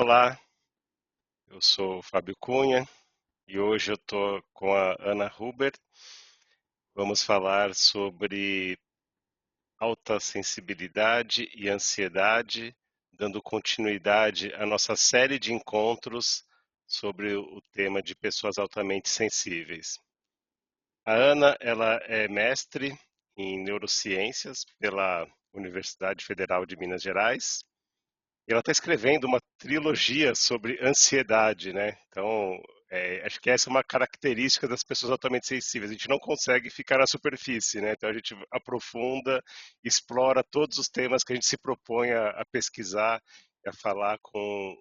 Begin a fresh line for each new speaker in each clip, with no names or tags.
Olá, eu sou o Fábio Cunha e hoje eu estou com a Ana Huber. Vamos falar sobre alta sensibilidade e ansiedade, dando continuidade à nossa série de encontros sobre o tema de pessoas altamente sensíveis. A Ana, ela é mestre em neurociências pela Universidade Federal de Minas Gerais. E ela está escrevendo uma trilogia sobre ansiedade, né? Então, acho que essa é uma característica das pessoas altamente sensíveis. A gente não consegue ficar na superfície, né? Então a gente aprofunda, explora todos os temas que a gente se propõe a pesquisar, a falar com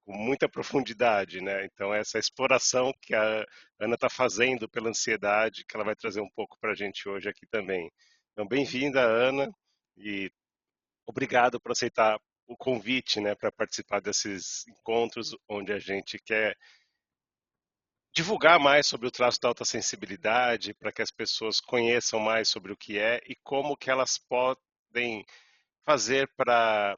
muita profundidade, né? Então essa exploração que a Ana está fazendo pela ansiedade, que ela vai trazer um pouco para a gente hoje aqui também. Então, bem-vinda, Ana, e obrigado por aceitar o convite, né, para participar desses encontros onde a gente quer divulgar mais sobre o traço da alta sensibilidade, para que as pessoas conheçam mais sobre o que é e como que elas podem fazer para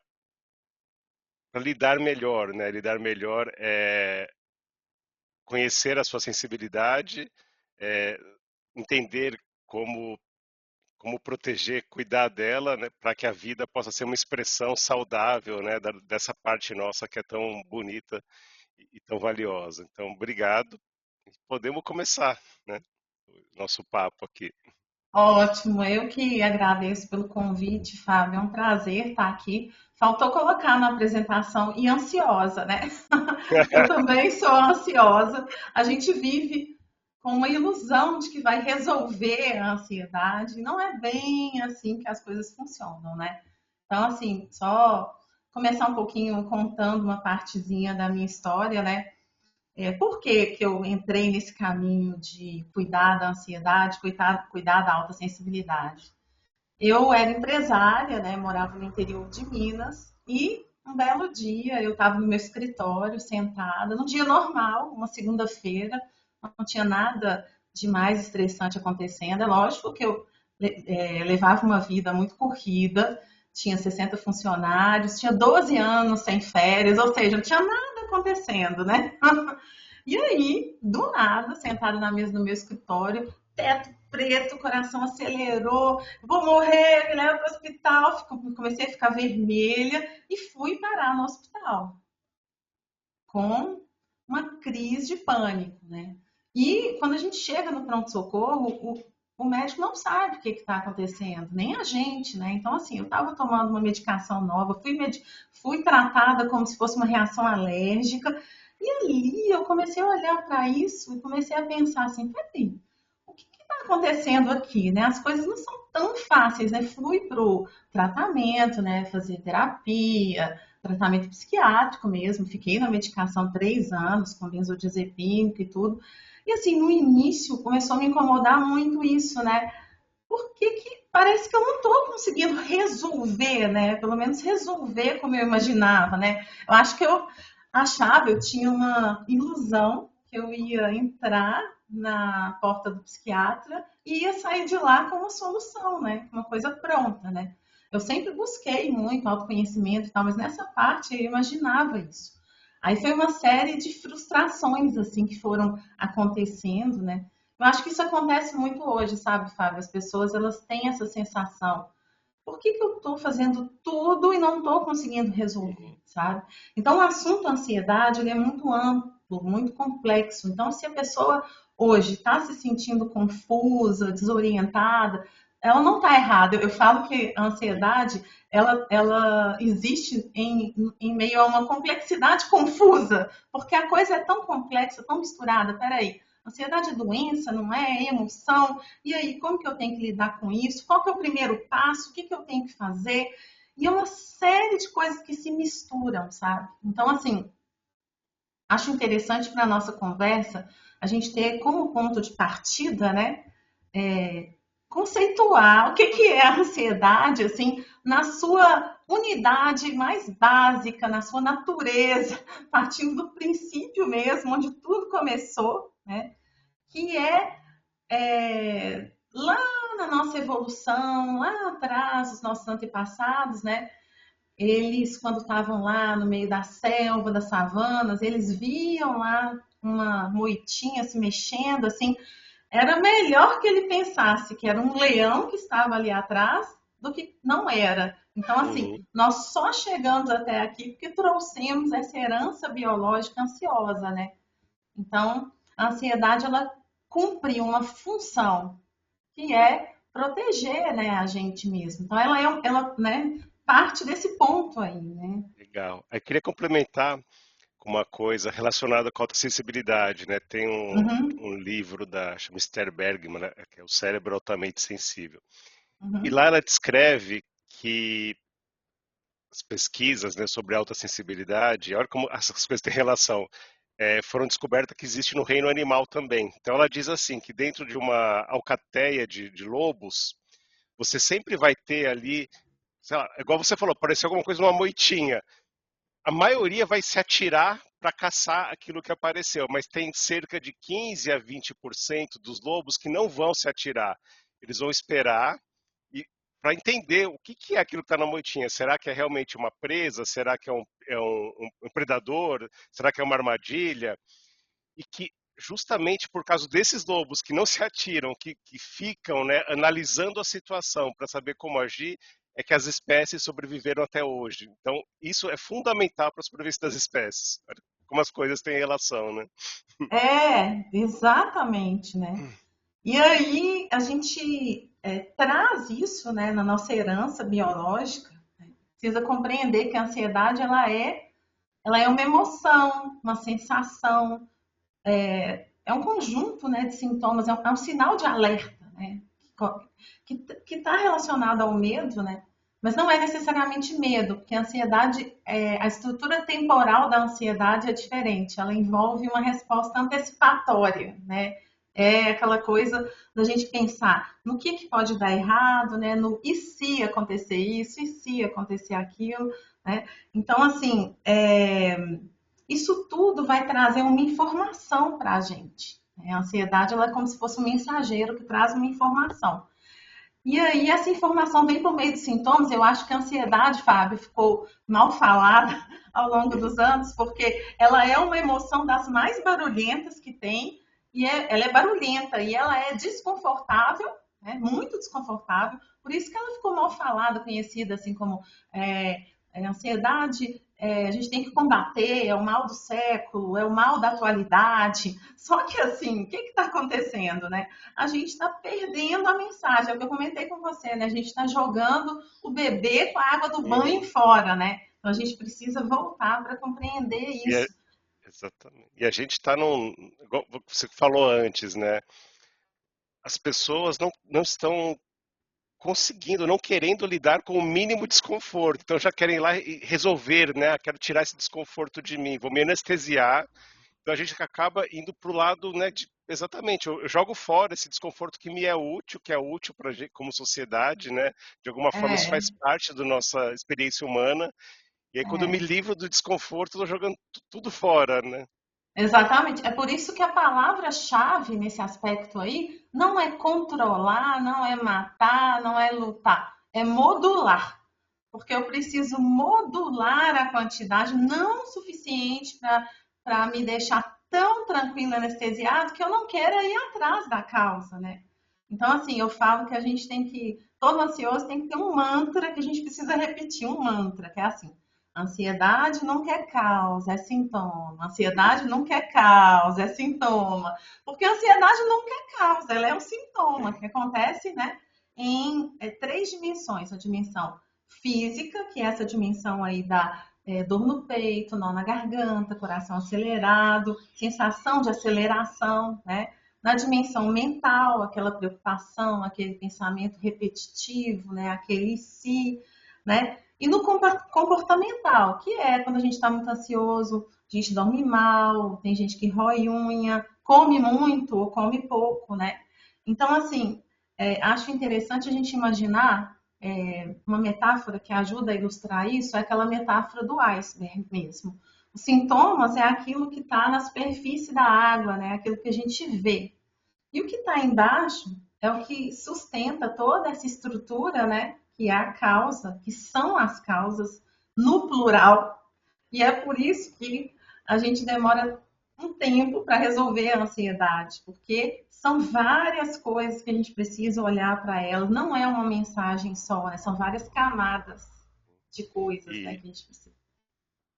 lidar melhor, né? Lidar melhor é conhecer a sua sensibilidade, é entender como proteger, cuidar dela, né, para que a vida possa ser uma expressão saudável, né, dessa parte nossa que é tão bonita e tão valiosa. Então, obrigado. Podemos começar, né, o nosso papo aqui.
Ótimo, eu que agradeço pelo convite, Fábio. É um prazer estar aqui. Faltou colocar na apresentação e ansiosa, né? Eu também sou ansiosa. A gente vive com uma ilusão de que vai resolver a ansiedade. Não é bem assim que as coisas funcionam, né? Então, assim, só começar um pouquinho contando uma partezinha da minha história, né? Por que eu entrei nesse caminho de cuidar da ansiedade, cuidar da alta sensibilidade? Eu era empresária, né, morava no interior de Minas e um belo dia eu estava no meu escritório sentada, num dia normal, uma segunda-feira, não tinha nada de mais estressante acontecendo. É lógico que eu levava uma vida muito corrida, tinha 60 funcionários, tinha 12 anos sem férias, ou seja, não tinha nada acontecendo, né? E aí, do nada, sentada na mesa do meu escritório, teto preto, coração acelerou, vou morrer, me leva para o hospital. Comecei a ficar vermelha e fui parar no hospital com uma crise de pânico, né? E quando a gente chega no pronto-socorro, o médico não sabe o que está acontecendo, nem a gente, né? Então, assim, eu estava tomando uma medicação nova, fui tratada como se fosse uma reação alérgica, e ali eu comecei a olhar para isso e comecei a pensar assim, peraí, o que está acontecendo aqui, né? As coisas não são tão fáceis, né? Fui pro tratamento, né? Fazer terapia, tratamento psiquiátrico mesmo. Fiquei na medicação 3 anos com benzodiazepínico e tudo. E assim, no início começou a me incomodar muito isso, né? Porque que parece que eu não estou conseguindo resolver, né? Pelo menos resolver como eu imaginava, né? Eu acho que eu achava, eu tinha uma ilusão que eu ia entrar na porta do psiquiatra e ia sair de lá com uma solução, né? Uma coisa pronta, né? Eu sempre busquei muito autoconhecimento e tal, mas nessa parte eu imaginava isso. Aí foi uma série de frustrações assim que foram acontecendo, né? Eu acho que isso acontece muito hoje, sabe, Fábio? As pessoas elas têm essa sensação. Por que eu estou fazendo tudo e não estou conseguindo resolver,
Uhum.
sabe? Então, o assunto ansiedade ele é muito amplo, muito complexo. Então, se a pessoa hoje está se sentindo confusa, desorientada, ela não está errada. Eu falo que a ansiedade ela existe em meio a uma complexidade confusa, porque a coisa é tão complexa, tão misturada. Peraí, ansiedade é doença, não é? É emoção. E aí, como que eu tenho que lidar com isso? Qual que é o primeiro passo? O que que eu tenho que fazer? E é uma série de coisas que se misturam, sabe? Então, assim, acho interessante para a nossa conversa a gente ter como ponto de partida, né? Conceituar o que que é a ansiedade, assim, na sua unidade mais básica, na sua natureza, partindo do princípio mesmo, onde tudo começou, né? Que lá na nossa evolução, lá atrás, os nossos antepassados, né? eles, quando estavam lá no meio da selva, das savanas, eles viam lá uma moitinha se mexendo, assim, era melhor que ele pensasse que era um leão que estava ali atrás do que não era. Então, assim,
Uhum.
nós só chegamos até aqui porque trouxemos essa herança biológica ansiosa, né? Então, a ansiedade, ela cumpre uma função, que é proteger, né, a gente mesmo. Então, ela, né, parte desse ponto aí, né?
Legal. Aí queria complementar com uma coisa relacionada com a autossensibilidade, né? Tem
Uhum,
um livro da chama Esther Bergman, né? Que é O Cérebro Altamente Sensível. E
uhum.
lá ela descreve que as pesquisas, né, sobre autossensibilidade, olha como essas coisas têm relação, foram descobertas que existe no reino animal também. Então ela diz assim que dentro de uma alcateia de lobos, você sempre vai ter ali, sei lá, igual você falou, parecia alguma coisa numa moitinha. A maioria vai se atirar para caçar aquilo que apareceu, mas tem cerca de 15 a 20% dos lobos que não vão se atirar. Eles vão esperar e para entender o que é aquilo que está na moitinha. Será que é realmente uma presa? Será que é um predador? Será que é uma armadilha? E que justamente por causa desses lobos que não se atiram, que ficam, né, analisando a situação para saber como agir, é que as espécies sobreviveram até hoje. Então, isso é fundamental para a sobrevivência das espécies. Olha como as coisas têm relação, né?
É, exatamente, né? E aí a gente traz isso, né, na nossa herança biológica. Precisa compreender que a ansiedade ela é uma emoção, uma sensação, é um conjunto, né, de sintomas, é um sinal de alerta, né, que está relacionado ao medo, né, mas não é necessariamente medo, porque a ansiedade, a estrutura temporal da ansiedade é diferente, ela envolve uma resposta antecipatória, né, é aquela coisa da gente pensar no que pode dar errado, né, no e se acontecer isso, e se acontecer aquilo, né, então assim, isso tudo vai trazer uma informação para a gente. A ansiedade ela é como se fosse um mensageiro que traz uma informação. E aí, essa informação vem por meio de sintomas. Eu acho que a ansiedade, Fábio, ficou mal falada ao longo dos anos, porque ela é uma emoção das mais barulhentas que tem, e ela é barulhenta e ela é desconfortável, né, muito desconfortável. Por isso que ela ficou mal falada, conhecida assim como ansiedade. A gente tem que combater, é o mal do século, é o mal da atualidade. Só que assim, o que está acontecendo, né? A gente está perdendo a mensagem. É o que eu comentei com você, né? A gente está jogando o bebê com a água do banho
Uhum.
fora, né? Então a gente precisa voltar para compreender
E
isso.
exatamente. E a gente está igual você falou antes, né? As pessoas não estão conseguindo, não querendo lidar com o mínimo desconforto. Então já querem ir lá e resolver, né? Quero tirar esse desconforto de mim, vou me anestesiar. Então a gente acaba indo para o lado, né, exatamente, eu jogo fora esse desconforto que me é útil, que é útil para gente como sociedade, né? De alguma forma isso
É,
faz parte da nossa experiência humana. E aí quando eu me
é.
livro do desconforto, eu estou jogando tudo fora, né?
Exatamente. É por isso que a palavra-chave nesse aspecto aí não é controlar, não é matar, não é lutar, é modular. Porque eu preciso modular a quantidade não suficiente para me deixar tão tranquilo, anestesiado, que eu não queira ir atrás da causa, né? Então, assim, eu falo que a gente tem que, todo ansioso tem que ter um mantra que a gente precisa repetir, um mantra, que é assim: ansiedade não quer causa, é sintoma. Ansiedade não quer causa, é sintoma. Porque a ansiedade não quer causa, ela é um sintoma que acontece, né, em três dimensões. A dimensão física, que é essa dimensão aí da dor no peito, nó na garganta, coração acelerado, sensação de aceleração, né? Na dimensão mental, aquela preocupação, aquele pensamento repetitivo, né? Aquele si, né? E no comportamental, que é quando a gente está muito ansioso, a gente dorme mal, tem gente que rói unha, come muito ou come pouco, né? Então, assim, acho interessante a gente imaginar uma metáfora que ajuda a ilustrar isso, é aquela metáfora do iceberg mesmo. Os sintomas é aquilo que está na superfície da água, né? Aquilo que a gente vê. E o que está embaixo é o que sustenta toda essa estrutura, né? Que é a causa, que são as causas no plural, e é por isso que a gente demora um tempo para resolver a ansiedade, porque são várias coisas que a gente precisa olhar para elas, não é uma mensagem só, né? São várias camadas de coisas, né,
E,
que a gente precisa.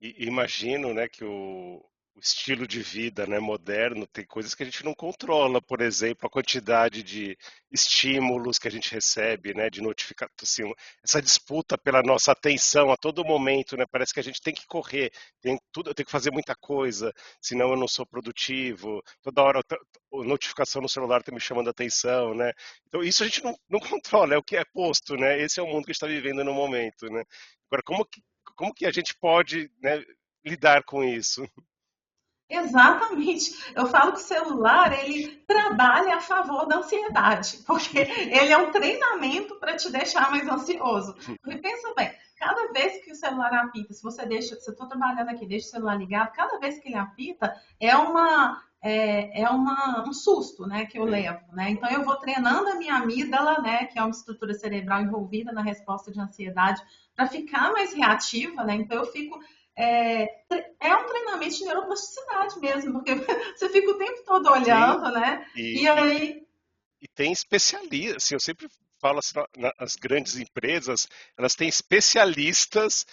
e imagino, né, que o estilo de vida, né, moderno tem coisas que a gente não controla, por exemplo, a quantidade de estímulos que a gente recebe, né, de notificação, assim, essa disputa pela nossa atenção a todo momento, né, parece que a gente tem que correr, tem tudo, eu tenho que fazer muita coisa, senão eu não sou produtivo. Toda hora a notificação no celular está me chamando a atenção, né? Então isso a gente não controla, é o que é posto, né? Esse é o mundo que a gente está vivendo no momento, né? Agora, como que a gente pode, né, lidar com isso?
Exatamente. Eu falo que o celular, ele trabalha a favor da ansiedade, porque ele é um treinamento para te deixar mais ansioso. Porque pensa bem, cada vez que o celular apita, se você deixa, se eu estou trabalhando aqui, deixa o celular ligado, cada vez que ele apita, um susto, né, que eu
Sim,
levo, né? Então eu vou treinando a minha amígdala, né, que é uma estrutura cerebral envolvida na resposta de ansiedade, para ficar mais reativa, né? Então eu fico é, é um treinamento de neuroplasticidade mesmo, porque você fica o tempo todo
sim,
olhando, né?
e,
E
e,
aí,
e tem especialistas, assim, eu sempre falo assim, as grandes empresas, elas têm especialistas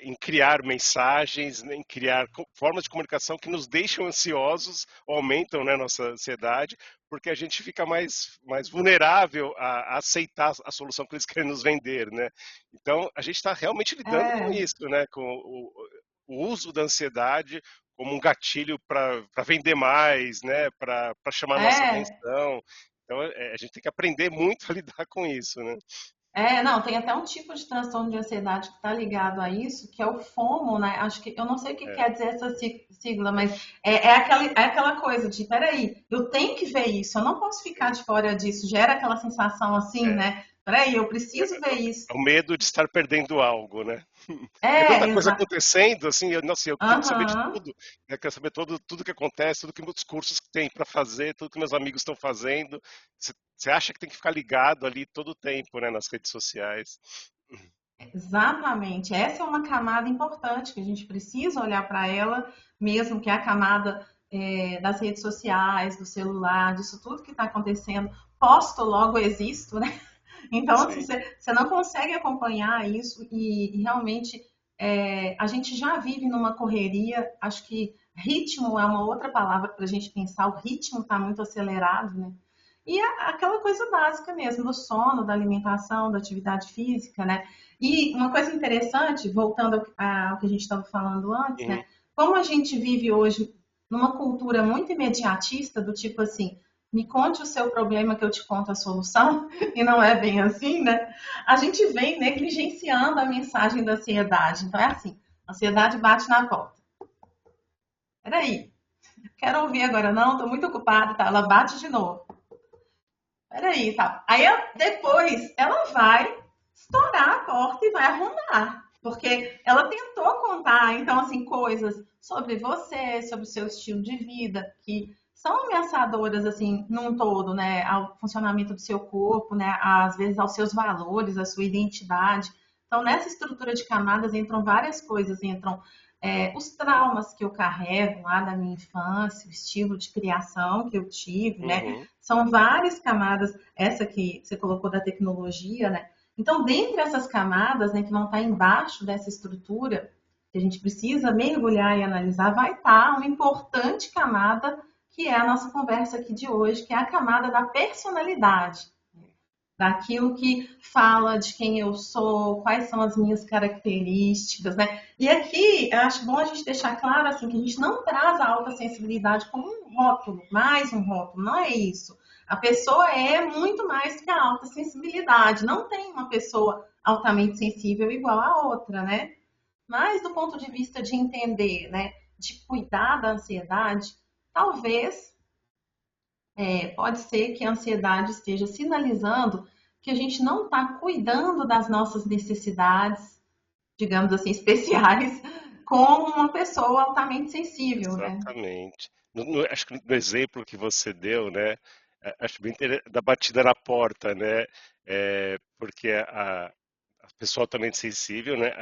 em criar mensagens, né, em criar formas de comunicação que nos deixam ansiosos, ou aumentam, né, nossa ansiedade, porque a gente fica mais vulnerável a aceitar a solução que eles querem nos vender, né? Então, a gente está realmente lidando com
é,
isso, né? Com o uso da ansiedade como um gatilho para vender mais, né? Para chamar nossa
é,
atenção. Então, a gente tem que aprender muito a lidar com isso, né?
não, tem até um tipo de transtorno de ansiedade que está ligado a isso, que é o FOMO, né? Acho que eu não sei o que
É,
quer dizer essa sigla,
é,
mas é aquela coisa de, peraí, eu tenho que ver isso, eu não posso ficar de fora disso. Gera aquela sensação assim,
é,
né? Peraí, eu
é,
preciso ver isso.
é o medo de estar perdendo algo, né? Porque é tanta
É,
coisa
exato.
acontecendo, assim, nossa, eu tenho que saber de
Aham.
tudo, né? Quero saber tudo que acontece, tudo que meus cursos têm para fazer, tudo que meus amigos estão fazendo. Você acha que tem que ficar ligado ali todo o tempo, né, nas redes sociais?
Exatamente. Essa é uma camada importante que a gente precisa olhar para ela, mesmo que é a camada das redes sociais, do celular, disso tudo que está acontecendo. Posto, logo existo, né? Então, assim,
Sim.
você não consegue acompanhar isso e realmente a gente já vive numa correria. Acho que ritmo é uma outra palavra para a gente pensar. O ritmo está muito acelerado, né? E aquela coisa básica mesmo, do sono, da alimentação, da atividade física, né? E uma coisa interessante, voltando ao que a gente estava falando antes,
Uhum.
né? Como a gente vive hoje numa cultura muito imediatista, do tipo assim, me conte o seu problema que eu te conto a solução, e não é bem assim, né? A gente vem negligenciando a mensagem da ansiedade. Então é assim, a ansiedade bate na porta. Peraí, quero ouvir agora não, estou muito ocupada, tá? Ela bate de novo. Peraí, tá. Aí depois ela vai estourar a porta e vai arrumar. Porque ela tentou contar, então, assim, coisas sobre você, sobre o seu estilo de vida, que são ameaçadoras, assim, num todo, né? Ao funcionamento do seu corpo, né? Às vezes aos seus valores, à sua identidade. Então, nessa estrutura de camadas entram várias coisas, entram os traumas que eu carrego lá da minha infância, o estilo de criação que eu tive, né?
Uhum.
São várias camadas, essa que você colocou da tecnologia, né? Então, dentre essas camadas, né, que vão estar embaixo dessa estrutura, que a gente precisa mergulhar e analisar, vai estar uma importante camada, que é a nossa conversa aqui de hoje, que é a camada da personalidade, daquilo que fala de quem eu sou, quais são as minhas características, né? E aqui eu acho bom a gente deixar claro assim que a gente não traz a alta sensibilidade como um rótulo, mais um rótulo, não é isso. A pessoa é muito mais que a alta sensibilidade. Não tem uma pessoa altamente sensível igual a outra, né? Mas do ponto de vista de entender, né, de cuidar da ansiedade, talvez pode ser que a ansiedade esteja sinalizando que a gente não está cuidando das nossas necessidades, digamos assim, especiais, como uma pessoa altamente sensível, né?
Exatamente. Acho que no exemplo que você deu, né, acho bem da batida na porta, né, porque pessoa altamente sensível, né,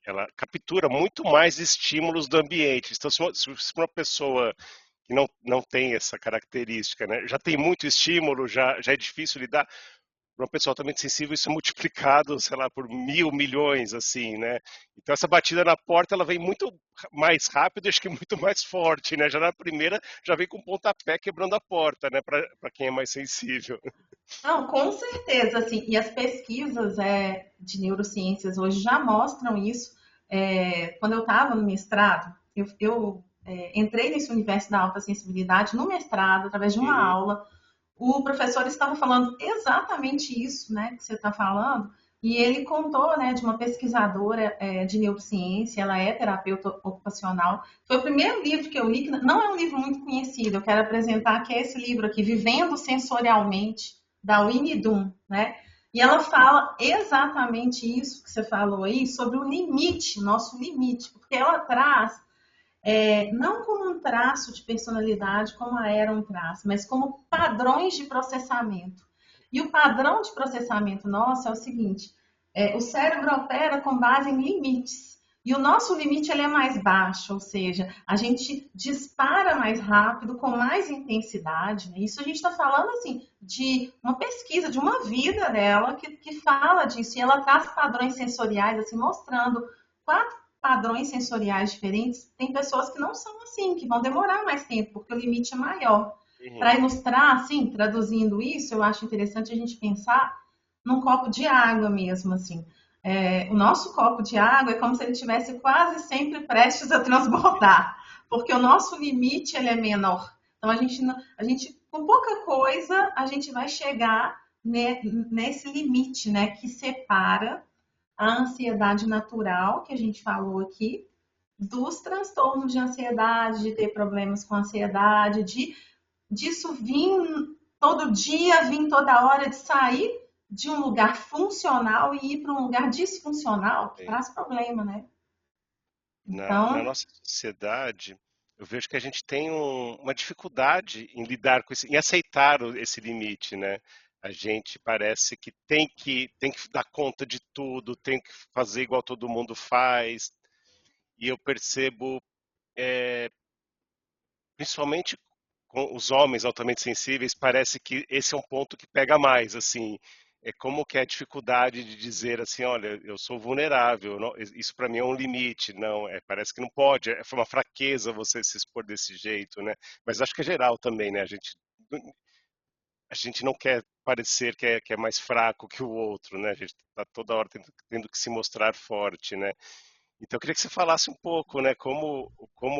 ela captura muito mais estímulos do ambiente. Então, se uma pessoa que não tem essa característica, né, já tem muito estímulo, já é difícil lidar, para uma pessoa altamente sensível isso é multiplicado, sei lá, por mil, milhões, assim, né? Então essa batida na porta, ela vem muito mais rápido e acho que muito mais forte, né? Já na primeira, já vem com um pontapé quebrando a porta, né, para quem é mais sensível.
Não, com certeza, assim, e as pesquisas de neurociências hoje já mostram isso. Quando eu estava no mestrado, eu entrei nesse universo da alta sensibilidade no mestrado, através de uma
Uhum,
aula. O professor estava falando exatamente isso, né, que você está falando, e ele contou, né, de uma pesquisadora de neurociência, ela é terapeuta ocupacional. Foi o primeiro livro que eu li, que não é um livro muito conhecido, eu quero apresentar, que é esse livro aqui, Vivendo Sensorialmente, da Winnie Dunn, né? E ela fala exatamente isso que você falou aí, sobre o limite, nosso limite, porque ela traz não como um traço de personalidade, como era um traço, mas como padrões de processamento. E o padrão de processamento nosso é o seguinte: o cérebro opera com base em limites. E o nosso limite ele é mais baixo, ou seja, a gente dispara mais rápido, com mais intensidade. Né? Isso a gente está falando assim de uma pesquisa, de uma vida dela que fala disso. E ela traz padrões sensoriais, assim, mostrando quatro padrões sensoriais diferentes. Tem pessoas que não são assim, que vão demorar mais tempo, porque o limite é maior.
uhum,
Para ilustrar, assim, traduzindo isso, eu acho interessante a gente pensar num copo de água mesmo, assim. O nosso copo de água é como se ele estivesse quase sempre prestes a transbordar, porque o nosso limite ele é menor. Então a gente com pouca coisa a gente vai chegar nesse limite, né, que separa a ansiedade natural, que a gente falou aqui, dos transtornos de ansiedade, de ter problemas com ansiedade, disso vir todo dia, vir toda hora, de sair de um lugar funcional e ir para um lugar disfuncional, que
sim.
traz problema, né?
Na
Então,
nossa sociedade, eu vejo que a gente tem uma dificuldade em lidar com esse, em aceitar esse limite, né? A gente parece que tem que dar conta de tudo, tem que fazer igual todo mundo faz. E eu percebo, principalmente com os homens altamente sensíveis, parece que esse é um ponto que pega mais, assim. É como que é a dificuldade de dizer assim, olha, eu sou vulnerável, isso para mim é um limite, não, parece que não pode, é uma fraqueza você se expor desse jeito, né? Mas acho que é geral também, né? A gente não quer parecer que é mais fraco que o outro, né? A gente está toda hora tendo que se mostrar forte, né? Então, eu queria que você falasse um pouco, né, como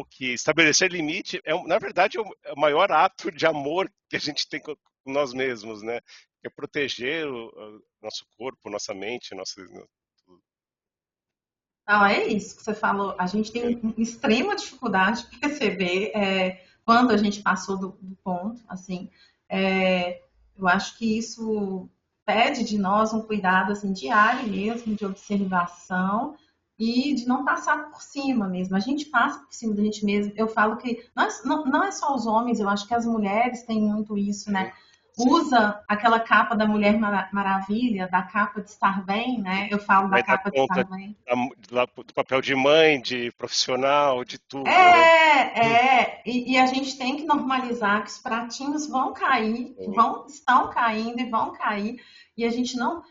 que estabelecer limite na verdade, é o maior ato de amor que a gente tem com nós mesmos, né? Que é proteger o nosso corpo, nossa mente, nossa.
não, é isso que você falou. A gente tem
É,
uma extrema dificuldade de perceber quando a gente passou do ponto, assim. Eu acho que isso pede de nós um cuidado assim diário mesmo, de observação e de não passar por cima mesmo. A gente passa por cima da gente mesmo. Eu falo que não é só os homens, eu acho que as mulheres têm muito isso, né?
sim, sim.
Usa aquela capa da Mulher Maravilha, da capa de estar bem, né? Eu falo da
Vai dar
capa de
conta
estar bem.
do papel de mãe, de profissional, de tudo, né?
E a gente tem que normalizar que os pratinhos vão cair,
Sim,
estão caindo e vão cair, e a gente não.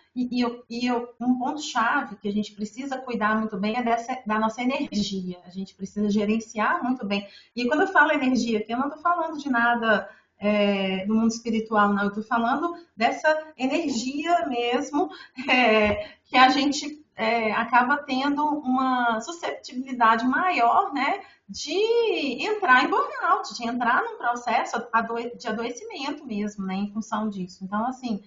Um ponto-chave que a gente precisa cuidar muito bem é da nossa energia. A gente precisa gerenciar muito bem. E quando eu falo energia aqui, eu não estou falando de nada do mundo espiritual, não. Eu estou falando dessa
sim,
energia mesmo, que a gente acaba tendo uma susceptibilidade maior, né? De entrar em burnout, de entrar num processo de adoecimento mesmo, né, em função disso. Então, assim,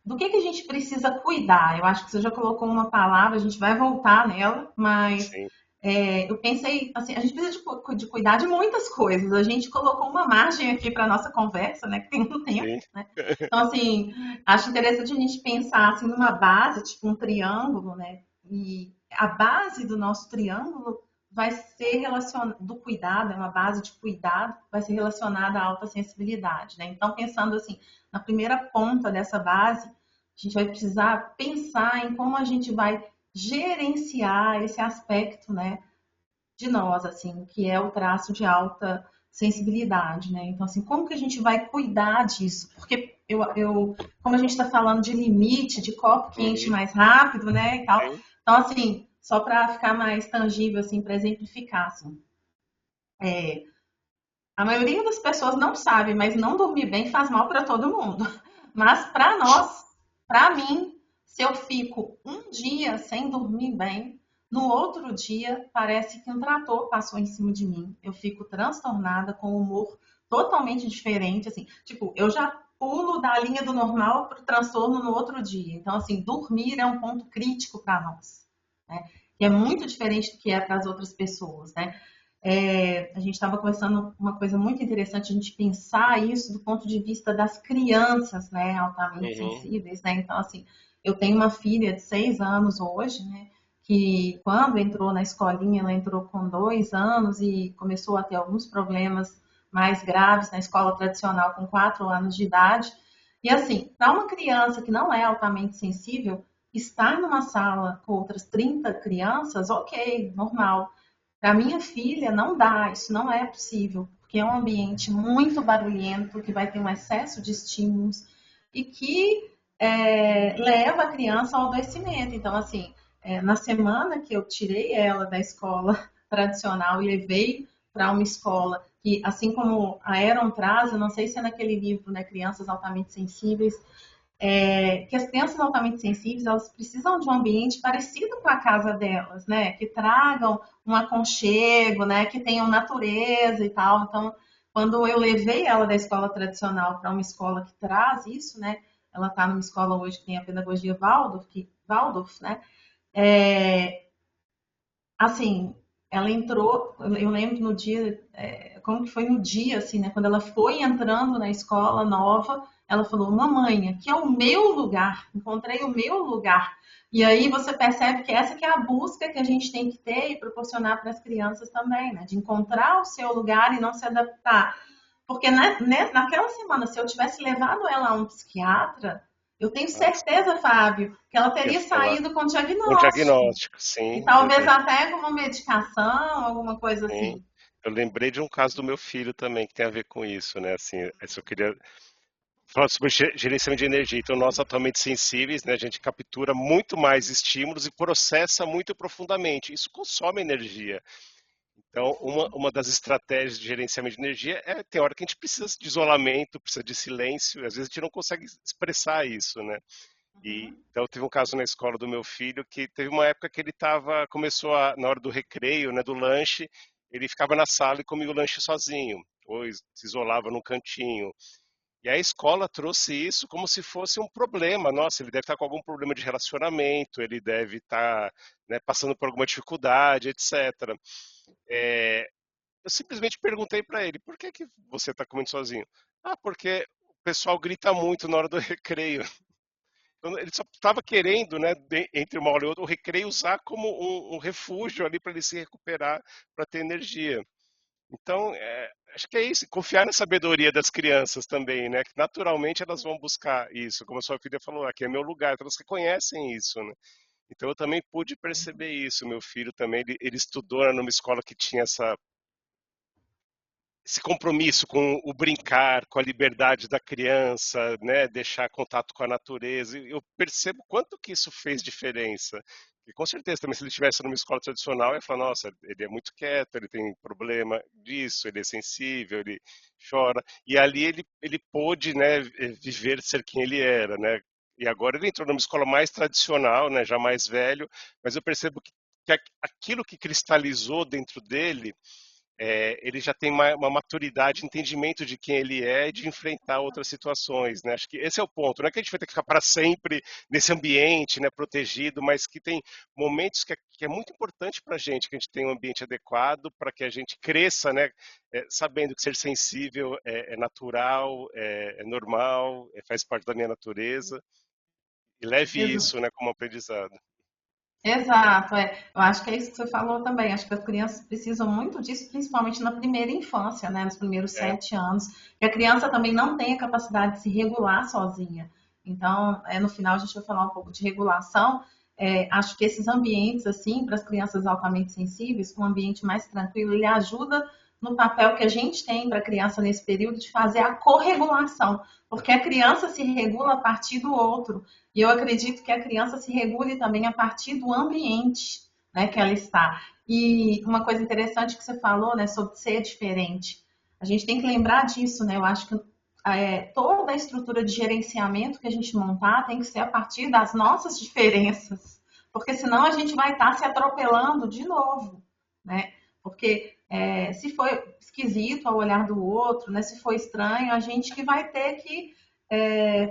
do que a gente precisa cuidar? Eu acho que você já colocou uma palavra, a gente vai voltar nela, mas
sim,
eu pensei, assim, a gente precisa de cuidar de muitas coisas. A gente colocou uma margem aqui para nossa conversa, né, que tem um tempo,
sim.
né? Então, assim, acho interessante a gente pensar assim numa base, tipo um triângulo, né? E a base do nosso triângulo vai ser relacionada do cuidado, é uma base de cuidado, vai ser relacionada à alta sensibilidade, né? Então, pensando assim, na primeira ponta dessa base, gente vai precisar pensar em como a gente vai gerenciar esse aspecto, né, de nós, assim, que é o traço de alta sensibilidade, né? Então, assim, como que a gente vai cuidar disso? Porque como a gente está falando de limite, de copo quente
Uhum,
mais rápido, né, e tal.
sim.
Então, assim, só para ficar mais tangível, assim, para exemplificar, assim, a maioria das pessoas não sabe, mas não dormir bem faz mal para todo mundo. Mas para nós, para mim, se eu fico um dia sem dormir bem, no outro dia parece que um trator passou em cima de mim. Eu fico transtornada, com um humor totalmente diferente, assim. Tipo, eu já pulo da linha do normal para o transtorno no outro dia. Então, assim, dormir é um ponto crítico para nós, né? Que é muito diferente do que é para as outras pessoas, né? A gente estava conversando uma coisa muito interessante, a gente pensar isso do ponto de vista das crianças, né, altamente
Uhum,
sensíveis, né? Então, assim, eu tenho uma filha de 6 anos hoje, né, que quando entrou na escolinha, ela entrou com 2 anos e começou a ter alguns problemas mais graves na escola tradicional com 4 anos de idade. E assim, para uma criança que não é altamente sensível, estar numa sala com outras 30 crianças, ok, normal. Para minha filha, não dá, isso não é possível, porque é um ambiente muito barulhento, que vai ter um excesso de estímulos e que leva a criança ao adoecimento. Então, assim, na semana que eu tirei ela da escola tradicional e levei para uma escola que, assim como a Aeron traz, eu não sei se é naquele livro, né, Crianças Altamente Sensíveis, que as crianças altamente sensíveis, elas precisam de um ambiente parecido com a casa delas, né? Que tragam um aconchego, né? Que tenham natureza e tal. Então, quando eu levei ela da escola tradicional para uma escola que traz isso, né? Ela está numa escola hoje que tem a pedagogia Waldorf, né? É, assim, ela entrou, eu lembro no dia, como que foi no dia, assim, né? Quando ela foi entrando na escola nova, ela falou, mamãe, aqui é o meu lugar, encontrei o meu lugar. E aí você percebe que essa que é a busca que a gente tem que ter e proporcionar para as crianças também, né? De encontrar o seu lugar e não se adaptar. Porque naquela semana, se eu tivesse levado ela a um psiquiatra, eu tenho
Nossa,
certeza, Fábio, que ela
ia
teria
falar.
saído com
Um
diagnóstico.
diagnóstico,
E
sim,
talvez até com uma medicação, alguma coisa
sim.
assim.
Eu lembrei de um caso do meu filho também que tem a ver com isso, né? Assim, eu queria falar sobre gerenciamento de energia. Então, nós atualmente sensíveis, né? A gente captura muito mais estímulos e processa muito profundamente. Isso consome energia. Então, uma das estratégias de gerenciamento de energia é, tem hora que a gente precisa de isolamento, precisa de silêncio, às vezes a gente não consegue expressar isso, né? E, então, teve um caso na escola do meu filho que teve uma época que ele na hora do recreio, né, do lanche, ele ficava na sala e comia o lanche sozinho, ou se isolava num cantinho. E a escola trouxe isso como se fosse um problema. Nossa, ele deve estar com algum problema de relacionamento, ele deve estar, né, passando por alguma dificuldade, etc. É, eu simplesmente perguntei para ele, por que que você está comendo sozinho? Ah, porque o pessoal grita muito na hora do recreio. Então, ele só estava querendo, né, entre uma hora e outra, o recreio usar como um refúgio ali para ele se recuperar, para ter energia. Então, acho que é isso, confiar na sabedoria das crianças também, né? Que naturalmente elas vão buscar isso, como a sua filha falou, aqui é meu lugar, então elas reconhecem isso, né? Então eu também pude perceber isso. Meu filho também, ele estudou numa escola que tinha esse compromisso com o brincar, com a liberdade da criança, né, deixar contato com a natureza. E eu percebo quanto que isso fez diferença. E com certeza também se ele estivesse numa escola tradicional, eu ia falar, nossa, ele é muito quieto, ele tem problema disso, ele é sensível, ele chora. E ali ele pôde, né, viver ser quem ele era, né? E agora ele entrou numa escola mais tradicional, né, já mais velho, mas eu percebo que aquilo que cristalizou dentro dele ele já tem uma maturidade, entendimento de quem ele é e de enfrentar outras situações, né? Acho que esse é o ponto. Não é que a gente vai ter que ficar para sempre nesse ambiente, né, protegido, mas que tem momentos que é muito importante para a gente que a gente tenha um ambiente adequado para que a gente cresça, né, sabendo que ser sensível é natural, é normal, faz parte da minha natureza e leve
Ex-
isso, né, como aprendizado.
Exato, eu acho que é isso que você falou também. Acho que as crianças precisam muito disso, principalmente na primeira infância, né? Nos primeiros
É,
7 anos, que a criança também não tem a capacidade de se regular sozinha. Então, no final a gente vai falar um pouco de regulação. Acho que esses ambientes, assim, para as crianças altamente sensíveis, um ambiente mais tranquilo, ele ajuda no papel que a gente tem para a criança nesse período de fazer a corregulação, porque a criança se regula a partir do outro. E eu acredito que a criança se regule também a partir do ambiente, né, que ela está. E uma coisa interessante que você falou, né, sobre ser diferente. A gente tem que lembrar disso, né? Eu acho que toda a estrutura de gerenciamento que a gente montar tem que ser a partir das nossas diferenças, porque senão a gente vai estar se atropelando de novo, né? Porque se for esquisito ao olhar do outro, né? Se for estranho, a gente que vai ter que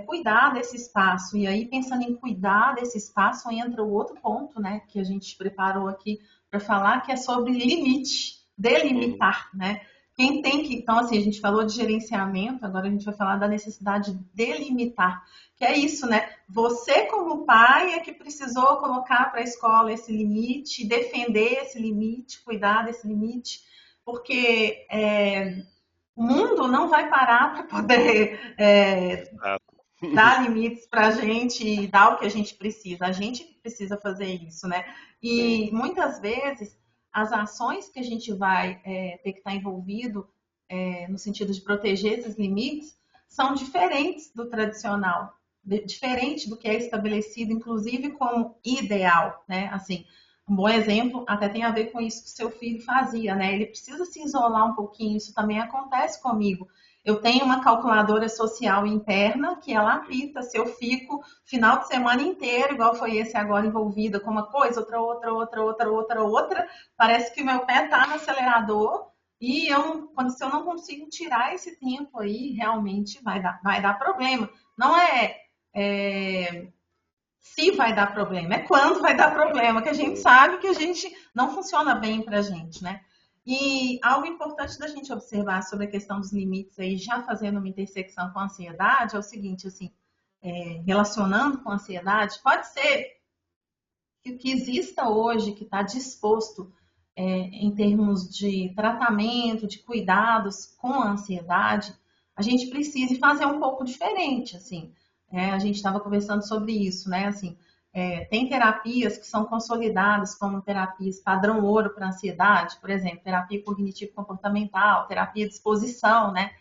cuidar desse espaço. E aí, pensando em cuidar desse espaço, entra o outro ponto, né? Que a gente preparou aqui para falar, que é sobre limite,
Uhum.
delimitar, né? Quem tem que. Então, assim, a gente falou de gerenciamento, agora a gente vai falar da necessidade de delimitar. Que é isso, né? Você, como pai, é que precisou colocar para a escola esse limite, defender esse limite, cuidar desse limite, porque o mundo não vai parar para poder
Exato.
dar limites para a gente e dar o que a gente precisa. A gente precisa fazer isso, né?
Sim.
E muitas vezes as ações que a gente vai ter que estar envolvido no sentido de proteger esses limites são diferentes do tradicional, diferente do que é estabelecido, inclusive como ideal, né? Assim, um bom exemplo até tem a ver com isso que seu filho fazia, né? Ele precisa se isolar um pouquinho, isso também acontece comigo. Eu tenho uma calculadora social interna que ela apita se eu fico final de semana inteiro, igual foi esse agora, envolvida com uma coisa, outra. Parece que o meu pé tá no acelerador e se eu não consigo tirar esse tempo aí, realmente vai dar problema. Não se vai dar problema, é quando vai dar problema, que a gente
Sim.
sabe que a gente não funciona bem para a gente, né? E algo importante da gente observar sobre a questão dos limites aí, já fazendo uma intersecção com a ansiedade, é o seguinte, assim, relacionando com a ansiedade, pode ser que o que exista hoje, que está disposto em termos de tratamento, de cuidados com a ansiedade, a gente precise fazer um pouco diferente, assim. A gente estava conversando sobre isso, né? Assim, tem terapias que são consolidadas como terapias padrão ouro para ansiedade, por exemplo, terapia cognitivo-comportamental, terapia de exposição, né?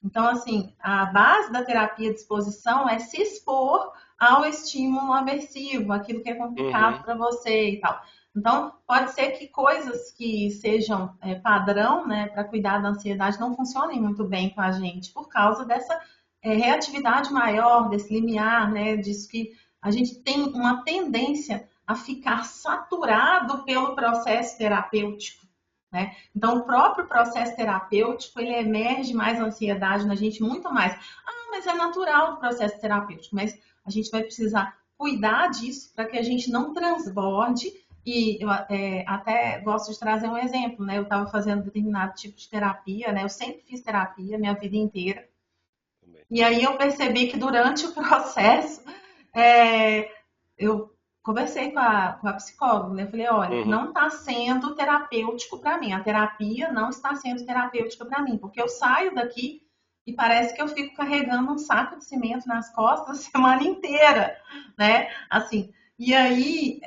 Então, assim, a base da terapia de exposição é se expor ao estímulo aversivo, aquilo que é complicado
Uhum.
para você e tal. Então, pode ser que coisas que sejam padrão, né, para cuidar da ansiedade não funcionem muito bem com a gente, por causa dessa reatividade maior, desse limiar, né, disso que a gente tem uma tendência a ficar saturado pelo processo terapêutico. Né? Então, o próprio processo terapêutico, ele emerge mais ansiedade na gente, muito mais. Ah, mas é natural o processo terapêutico, mas a gente vai precisar cuidar disso para que a gente não transborde. E eu até gosto de trazer um exemplo, né? Eu estava fazendo determinado tipo de terapia, né? Eu sempre fiz terapia minha vida inteira.
Também.
E aí eu percebi que durante o processo é, eu conversei com a psicóloga, né? Eu falei, olha,
Uhum.
não está sendo terapêutico para mim. A terapia não está sendo terapêutica para mim, porque eu saio daqui e parece que eu fico carregando um saco de cimento nas costas a semana inteira, né? Assim, e aí,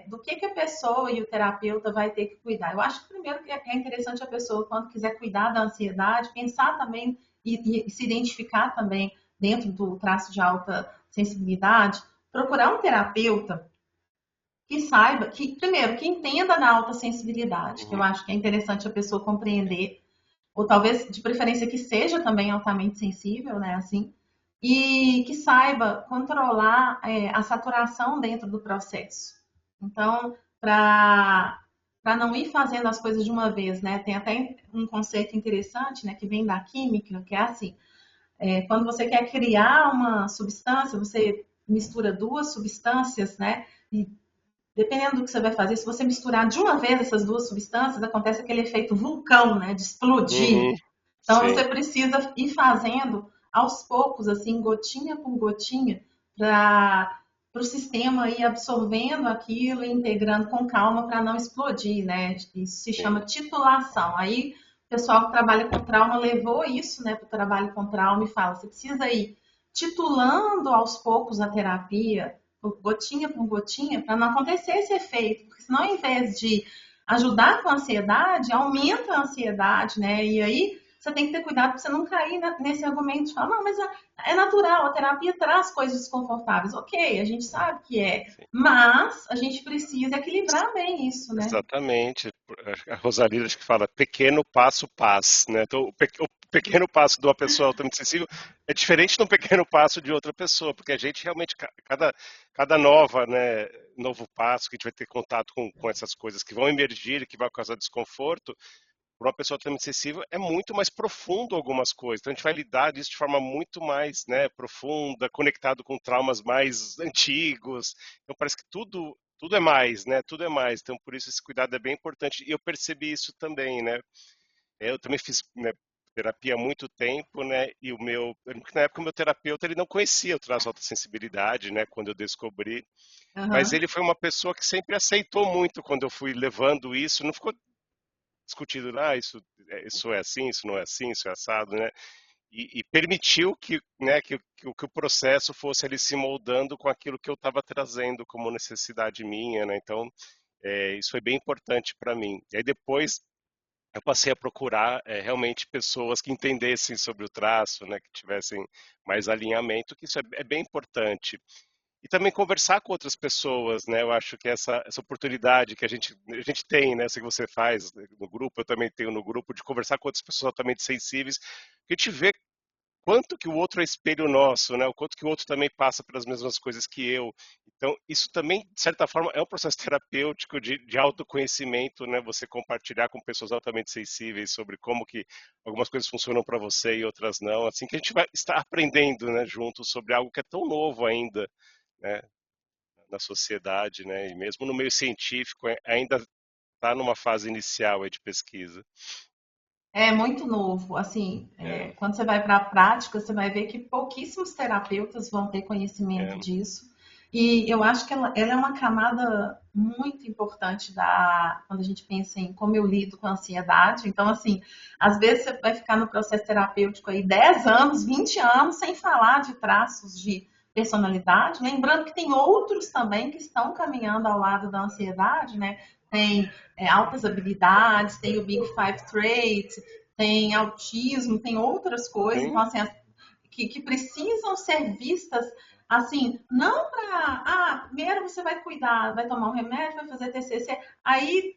do que a pessoa e o terapeuta vai ter que cuidar? Eu acho que primeiro que é interessante a pessoa, quando quiser cuidar da ansiedade, pensar também e se identificar também dentro do traço de alta sensibilidade, procurar um terapeuta que saiba, que primeiro, que entenda da alta sensibilidade, que eu
Uhum.
acho que é interessante a pessoa compreender, ou talvez de preferência que seja também altamente sensível, né, assim, e que saiba controlar a saturação dentro do processo. Então, para não ir fazendo as coisas de uma vez, né, tem até um conceito interessante, né, que vem da química, que é assim, quando você quer criar uma substância, você mistura duas substâncias, né? E dependendo do que você vai fazer, se você misturar de uma vez essas duas substâncias, acontece aquele efeito vulcão, né? De explodir.
Uhum.
Então
Sim.
você precisa ir fazendo aos poucos, assim, gotinha por gotinha, para o sistema ir absorvendo aquilo e integrando com calma para não explodir, né? Isso se chama
Sim.
titulação. Aí o pessoal que trabalha com trauma levou isso, né, para o trabalho com trauma e fala: você precisa ir titulando aos poucos a terapia, por gotinha, para não acontecer esse efeito, porque senão, em vez de ajudar com a ansiedade, aumenta a ansiedade, né? E aí você tem que ter cuidado para você não cair nesse argumento de falar, não, mas é natural, a terapia traz coisas desconfortáveis. Ok, a gente sabe que é,
sim.
mas a gente precisa equilibrar bem isso, né?
Exatamente. A Rosalina acho que fala pequeno passo paz, né? Então, o pequeno passo de uma pessoa altamente sensível é diferente do pequeno passo de outra pessoa, porque a gente realmente, cada nova, né, novo passo que a gente vai ter contato com essas coisas que vão emergir, que vai causar desconforto, para uma pessoa altamente sensível é muito mais profundo algumas coisas. Então a gente vai lidar disso de forma muito mais, né, profunda, conectado com traumas mais antigos. Então parece que tudo é mais, né? Tudo é mais. Então por isso esse cuidado é bem importante. E eu percebi isso também, né? Eu também fiz, né, terapia há muito tempo, né? E na época o meu terapeuta ele não conhecia o traço de alta sensibilidade, né? Quando eu descobri, mas
Uhum.
ele foi uma pessoa que sempre aceitou muito quando eu fui levando isso. Não ficou discutido, isso é assim, isso não é assim, isso é assado, né? E permitiu que, né, que o processo fosse ali se moldando com aquilo que eu estava trazendo como necessidade minha, né? Então, isso foi bem importante para mim. E aí depois eu passei a procurar realmente pessoas que entendessem sobre o traço, né, que tivessem mais alinhamento, que isso é bem importante. E também conversar com outras pessoas, né? Eu acho que essa oportunidade que a gente tem, né? Essa que você faz no grupo, eu também tenho no grupo, de conversar com outras pessoas altamente sensíveis, que a gente vê quanto que o outro é espelho nosso, né? O quanto que o outro também passa pelas mesmas coisas que eu. Então, isso também, de certa forma, é um processo terapêutico de autoconhecimento, né? Você compartilhar com pessoas altamente sensíveis sobre como que algumas coisas funcionam para você e outras não. Assim que a gente vai estar aprendendo, né, juntos sobre algo que é tão novo ainda, né, na sociedade, né, e mesmo no meio científico ainda está numa fase inicial aí de pesquisa.
É muito novo. Assim,
É,
quando você vai para a prática, você vai ver que pouquíssimos terapeutas vão ter
é,
conhecimento disso. E eu acho que ela é uma camada muito importante quando a gente pensa em como eu lido com a ansiedade. Então, assim, às vezes você vai ficar no processo terapêutico aí 10 anos, 20 anos, sem falar de traços de personalidade. Lembrando que tem outros também que estão caminhando ao lado da ansiedade, né? Tem altas habilidades, tem o Big Five Traits, tem autismo, tem outras coisas,
sim,
então, assim, que precisam ser vistas, assim, não para, primeiro você vai cuidar, vai tomar um remédio, vai fazer TCC, aí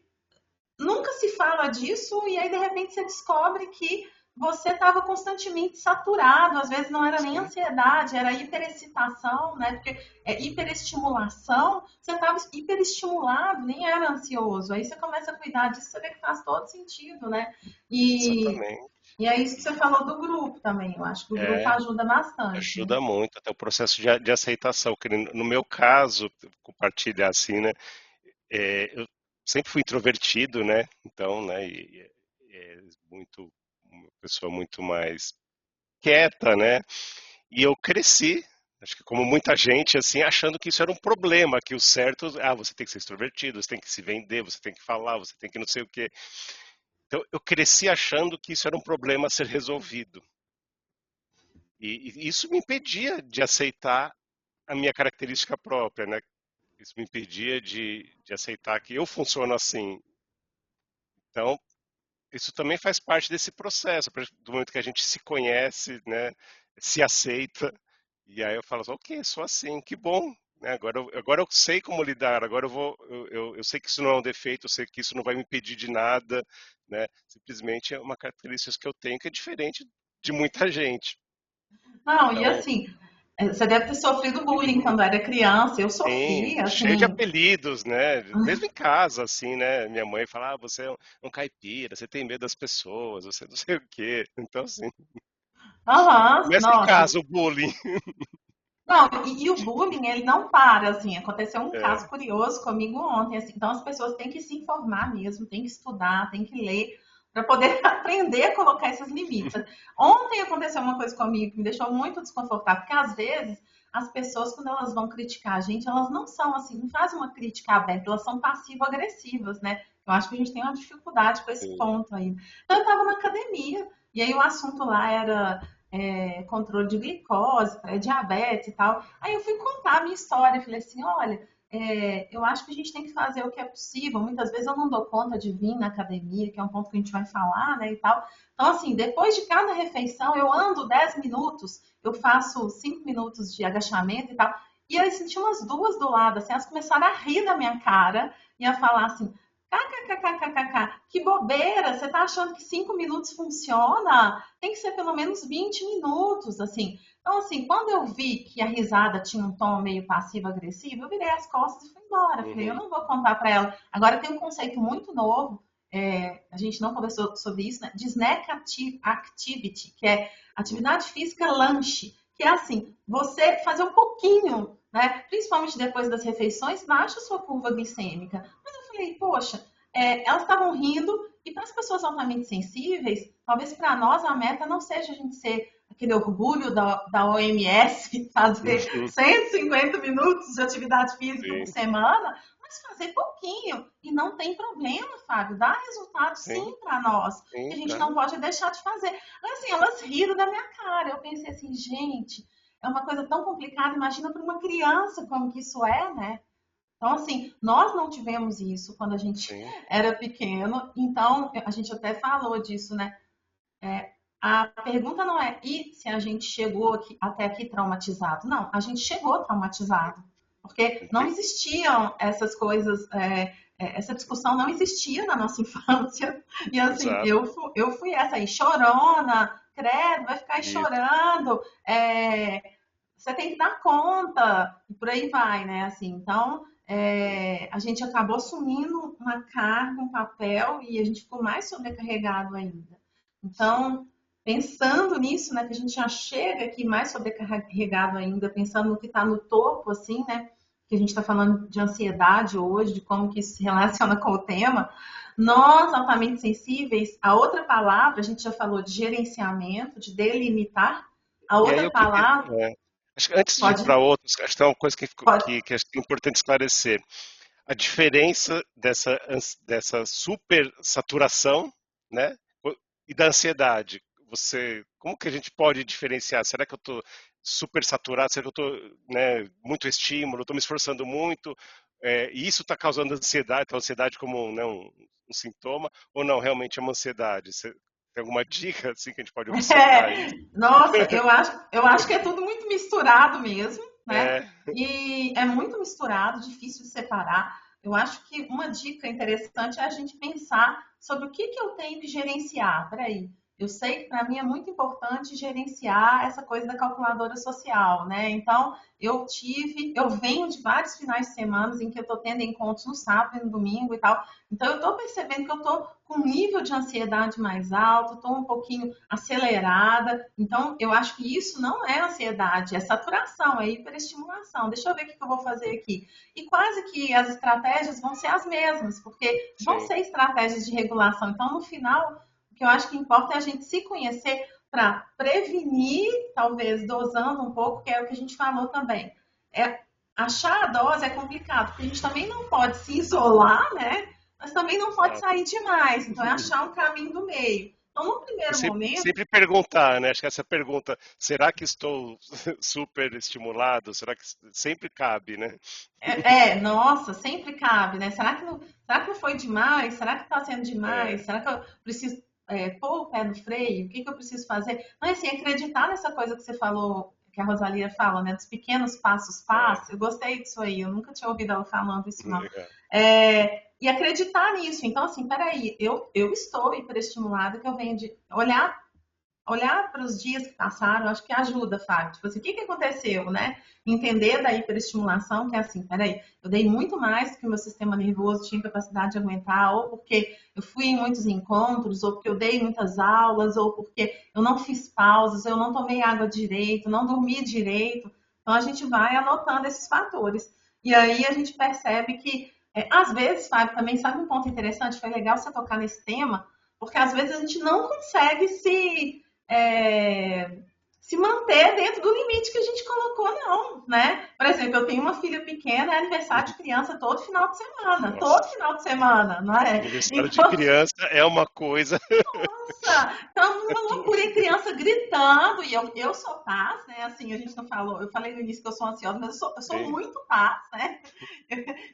nunca se fala disso e aí de repente você descobre que você estava constantemente saturado, às vezes não era nem
sim,
ansiedade, era hiperexcitação, né? Porque hiperestimulação, você estava hiperestimulado, nem era ansioso. Aí você começa a cuidar disso, você vê que faz todo sentido, né? E,
exatamente.
e é isso que você
E
falou do grupo também. Eu acho que o grupo ajuda bastante, né?
ajuda muito, até o processo de aceitação, que no meu caso, compartilhar assim, né, eu sempre fui introvertido, né, então, né, uma pessoa muito mais quieta, né, e eu cresci, acho que como muita gente, assim, achando que isso era um problema, que o certo, você tem que ser extrovertido, você tem que se vender, você tem que falar, você tem que não sei o quê. Então, eu cresci achando que isso era um problema a ser resolvido. E isso me impedia de aceitar a minha característica própria, né? Isso me impedia de aceitar que eu funciono assim. Então, isso também faz parte desse processo, do momento que a gente se conhece, né? Se aceita. E aí eu falo assim, ok, sou assim, que bom. Né? Agora eu sei como lidar, agora eu sei que isso não é um defeito, eu sei que isso não vai me impedir de nada, né? Simplesmente é uma característica que eu tenho que é diferente de muita gente.
Não, e
Então,
assim, você deve ter sofrido bullying quando era criança. Eu
sim,
sofri,
cheio de
assim.
apelidos, né? Mesmo em casa, assim, né? Minha mãe fala, você é um caipira, você tem medo das pessoas, você não sei o quê. Então, assim,
Aham,
começa em
nossa.
casa o bullying.
Não, e o bullying, ele não para, assim. Aconteceu um caso
É,
curioso comigo ontem, assim. Então, as pessoas têm que se informar mesmo, têm que estudar, têm que ler, para poder aprender a colocar esses limites. Ontem aconteceu uma coisa comigo que me deixou muito desconfortável, porque às vezes as pessoas, quando elas vão criticar a gente, elas não são assim, não fazem uma crítica aberta, elas são passivo-agressivas, né? Eu acho que a gente tem uma dificuldade com esse
sim,
ponto aí. Então, eu estava na academia, e aí o assunto lá era controle de glicose, pré-diabetes e tal. Aí eu fui contar a minha história, falei assim, olha, eu acho que a gente tem que fazer o que é possível. Muitas vezes eu não dou conta de vir na academia, que é um ponto que a gente vai falar, né, e tal. Então, assim, depois de cada refeição, eu ando 10 minutos, eu faço 5 minutos de agachamento e tal. E aí senti umas duas do lado, assim, elas começaram a rir da minha cara e a falar assim, kkkkkk, que bobeira, você tá achando que 5 minutos funciona? Tem que ser pelo menos 20 minutos, assim. Então, assim, quando eu vi que a risada tinha um tom meio passivo-agressivo, eu virei as costas e fui embora. Falei, eu
Uhum.
não vou contar para ela. Agora tem um conceito muito novo, a gente não conversou sobre isso, né? De snack activity, que é
Uhum.
atividade física lanche, que é assim, você fazer um pouquinho, né? Principalmente depois das refeições, baixa a sua curva glicêmica. Mas eu falei, poxa, elas estavam rindo, e para as pessoas altamente sensíveis, talvez para nós a meta não seja a gente ser aquele orgulho da OMS, fazer
Uhum.
150 minutos de atividade física por
Sim,
semana, mas fazer pouquinho. E não tem problema, Fábio, dá resultado
sim,
sim para nós, que
sim,
a gente não
claro.
pode deixar de fazer. Mas assim, elas riram da minha cara. Eu pensei assim, gente, é uma coisa tão complicada, imagina para uma criança como que isso é, né? Então, assim, nós não tivemos isso quando a gente
Sim.
era pequeno, então a gente até falou disso, né? A pergunta não é e se a gente chegou até aqui traumatizado. Não, a gente chegou traumatizado, porque não
Sim,
existiam essas coisas, essa discussão não existia na nossa infância. E assim,
exato.
eu fui essa aí, chorona, credo, vai ficar aí
Isso.
chorando, você tem que dar conta, e por aí vai, né? Assim, então,
Sim.
a gente acabou assumindo uma carga, um papel, e a gente ficou mais sobrecarregado ainda. Então, pensando nisso, né, que a gente já chega aqui mais sobrecarregado ainda, pensando no que está no topo, assim, né, que a gente está falando de ansiedade hoje, de como que isso se relaciona com o tema, nós, altamente sensíveis, a outra palavra, a gente já falou de gerenciamento, de delimitar, a
E aí
outra
eu queria,
palavra,
acho que antes de ir
pode,
para outros, acho que tem uma coisa
pode,
que acho que é importante esclarecer. A diferença dessa super saturação, né, e da ansiedade. Como que a gente pode diferenciar? Será que eu estou super saturado? Será que eu estou, né, muito estímulo? Estou me esforçando muito? E isso está causando ansiedade? Então, ansiedade como, né, um sintoma? Ou não, realmente é uma ansiedade? Você tem alguma dica assim que a gente pode observar isso?
nossa, eu acho que é tudo muito misturado mesmo, né?
É,
E é muito misturado, difícil de separar. Eu acho que uma dica interessante é a gente pensar sobre o que que eu tenho que gerenciar. Peraí, eu sei que para mim é muito importante gerenciar essa coisa da calculadora social, né? Então, eu venho de vários finais de semana em que eu estou tendo encontros no sábado e no domingo e tal. Então, eu estou percebendo que eu estou com um nível de ansiedade mais alto, estou um pouquinho acelerada. Então, eu acho que isso não é ansiedade, é saturação, é hiperestimulação. Deixa eu ver o que eu vou fazer aqui. E quase que as estratégias vão ser as mesmas, porque vão
sim,
ser estratégias de regulação. Então, no final, o que eu acho que importa é a gente se conhecer para prevenir, talvez dosando um pouco, que é o que a gente falou também. É, achar a dose é complicado, porque a gente também não pode se isolar, né? Mas também não pode
exato.
sair demais. Então, é achar um caminho do meio. Então, no
E
primeiro
sempre,
momento,
sempre perguntar, né? Acho que essa pergunta, será que estou super estimulado? Será que sempre cabe, né?
nossa, sempre cabe, né? Será que não foi demais? Será que está sendo demais?
É,
Será que eu preciso pôr o pé no freio? O que que eu preciso fazer? Mas, assim, acreditar nessa coisa que você falou, que a Rosalia fala, né? Dos pequenos passos,
é,
passos. Eu gostei disso aí, eu nunca tinha ouvido ela falando isso, não.
legal.
E acreditar nisso. Então, assim, peraí, eu estou hiperestimulada, que eu venho de olhar para os dias que passaram, acho que ajuda, Fábio. Tipo assim, o que que aconteceu, né? Entender da hiperestimulação, que é assim, peraí, eu dei muito mais do que o meu sistema nervoso tinha capacidade de aguentar, ou porque eu fui em muitos encontros, ou porque eu dei muitas aulas, ou porque eu não fiz pausas, eu não tomei água direito, não dormi direito. Então a gente vai anotando esses fatores. E aí a gente percebe que, às vezes, Fábio, também sabe um ponto interessante, foi legal você tocar nesse tema, porque às vezes a gente não consegue se é, se manter dentro do limite que a gente colocou, não, né? Por exemplo, eu tenho uma filha pequena, é aniversário de criança todo
Nossa,
final de semana, não é?
aniversário de
Então,
criança é uma coisa.
nossa, então
É
uma
tu...
loucura, e criança gritando, e eu sou paz, né? Assim, a gente não falou, eu falei no início que eu sou ansiosa, mas eu sou
Sim,
muito paz, né?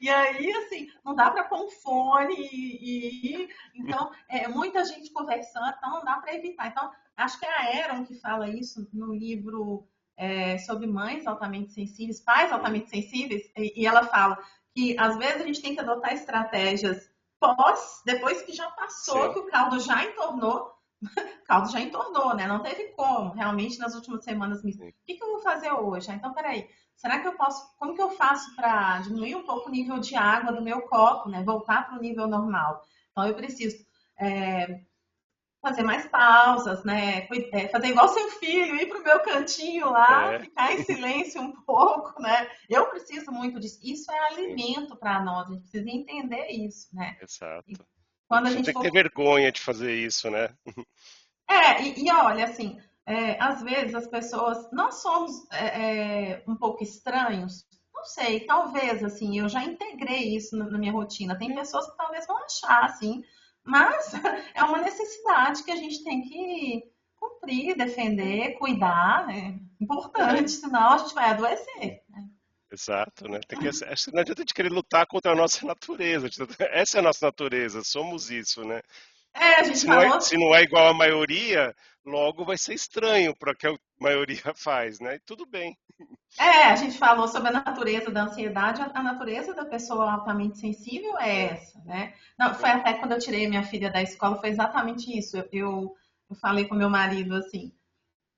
E aí, assim, não dá para pôr um fone então, muita gente conversando, então não dá para evitar. Então, acho que é a Erin que fala isso no livro sobre mães altamente sensíveis, pais
uhum,
altamente sensíveis, e ela fala que às vezes a gente tem que adotar estratégias depois que já passou,
sim,
que o caldo já entornou, né? Não teve como, realmente, nas últimas semanas. O
sim,
que eu vou fazer hoje? Então, peraí, será que eu posso, como que eu faço para diminuir um pouco o nível de água do meu copo, né? Voltar para o nível normal. Então, eu preciso fazer mais pausas, né? Fazer igual seu filho, ir para o meu cantinho lá,
é,
ficar em silêncio um pouco, né? Eu preciso muito disso. Isso é
sim,
alimento para nós, a gente precisa entender isso, né? E
exato. A
quando a
gente não
gente
tem que ter
for.
vergonha de fazer isso, né?
E olha, assim, às vezes as pessoas, nós somos um pouco estranhos, não sei, talvez, assim, eu já integrei isso na minha rotina. Tem
Sim,
pessoas que talvez vão achar, assim, mas é uma necessidade que a gente tem que cumprir, defender, cuidar, né?
é,
Importante, senão a gente vai adoecer.
exato, né? Acho que não adianta a gente querer lutar contra a nossa natureza. Essa é a nossa natureza, somos isso, né?
A gente falou.
Se não é igual à maioria, logo vai ser estranho para o que a maioria faz, né? E tudo bem.
A gente falou sobre a natureza da ansiedade, a natureza da pessoa altamente sensível é
É,
essa, né? Não, foi até quando eu tirei minha filha da escola, foi exatamente isso. Eu falei com meu marido assim,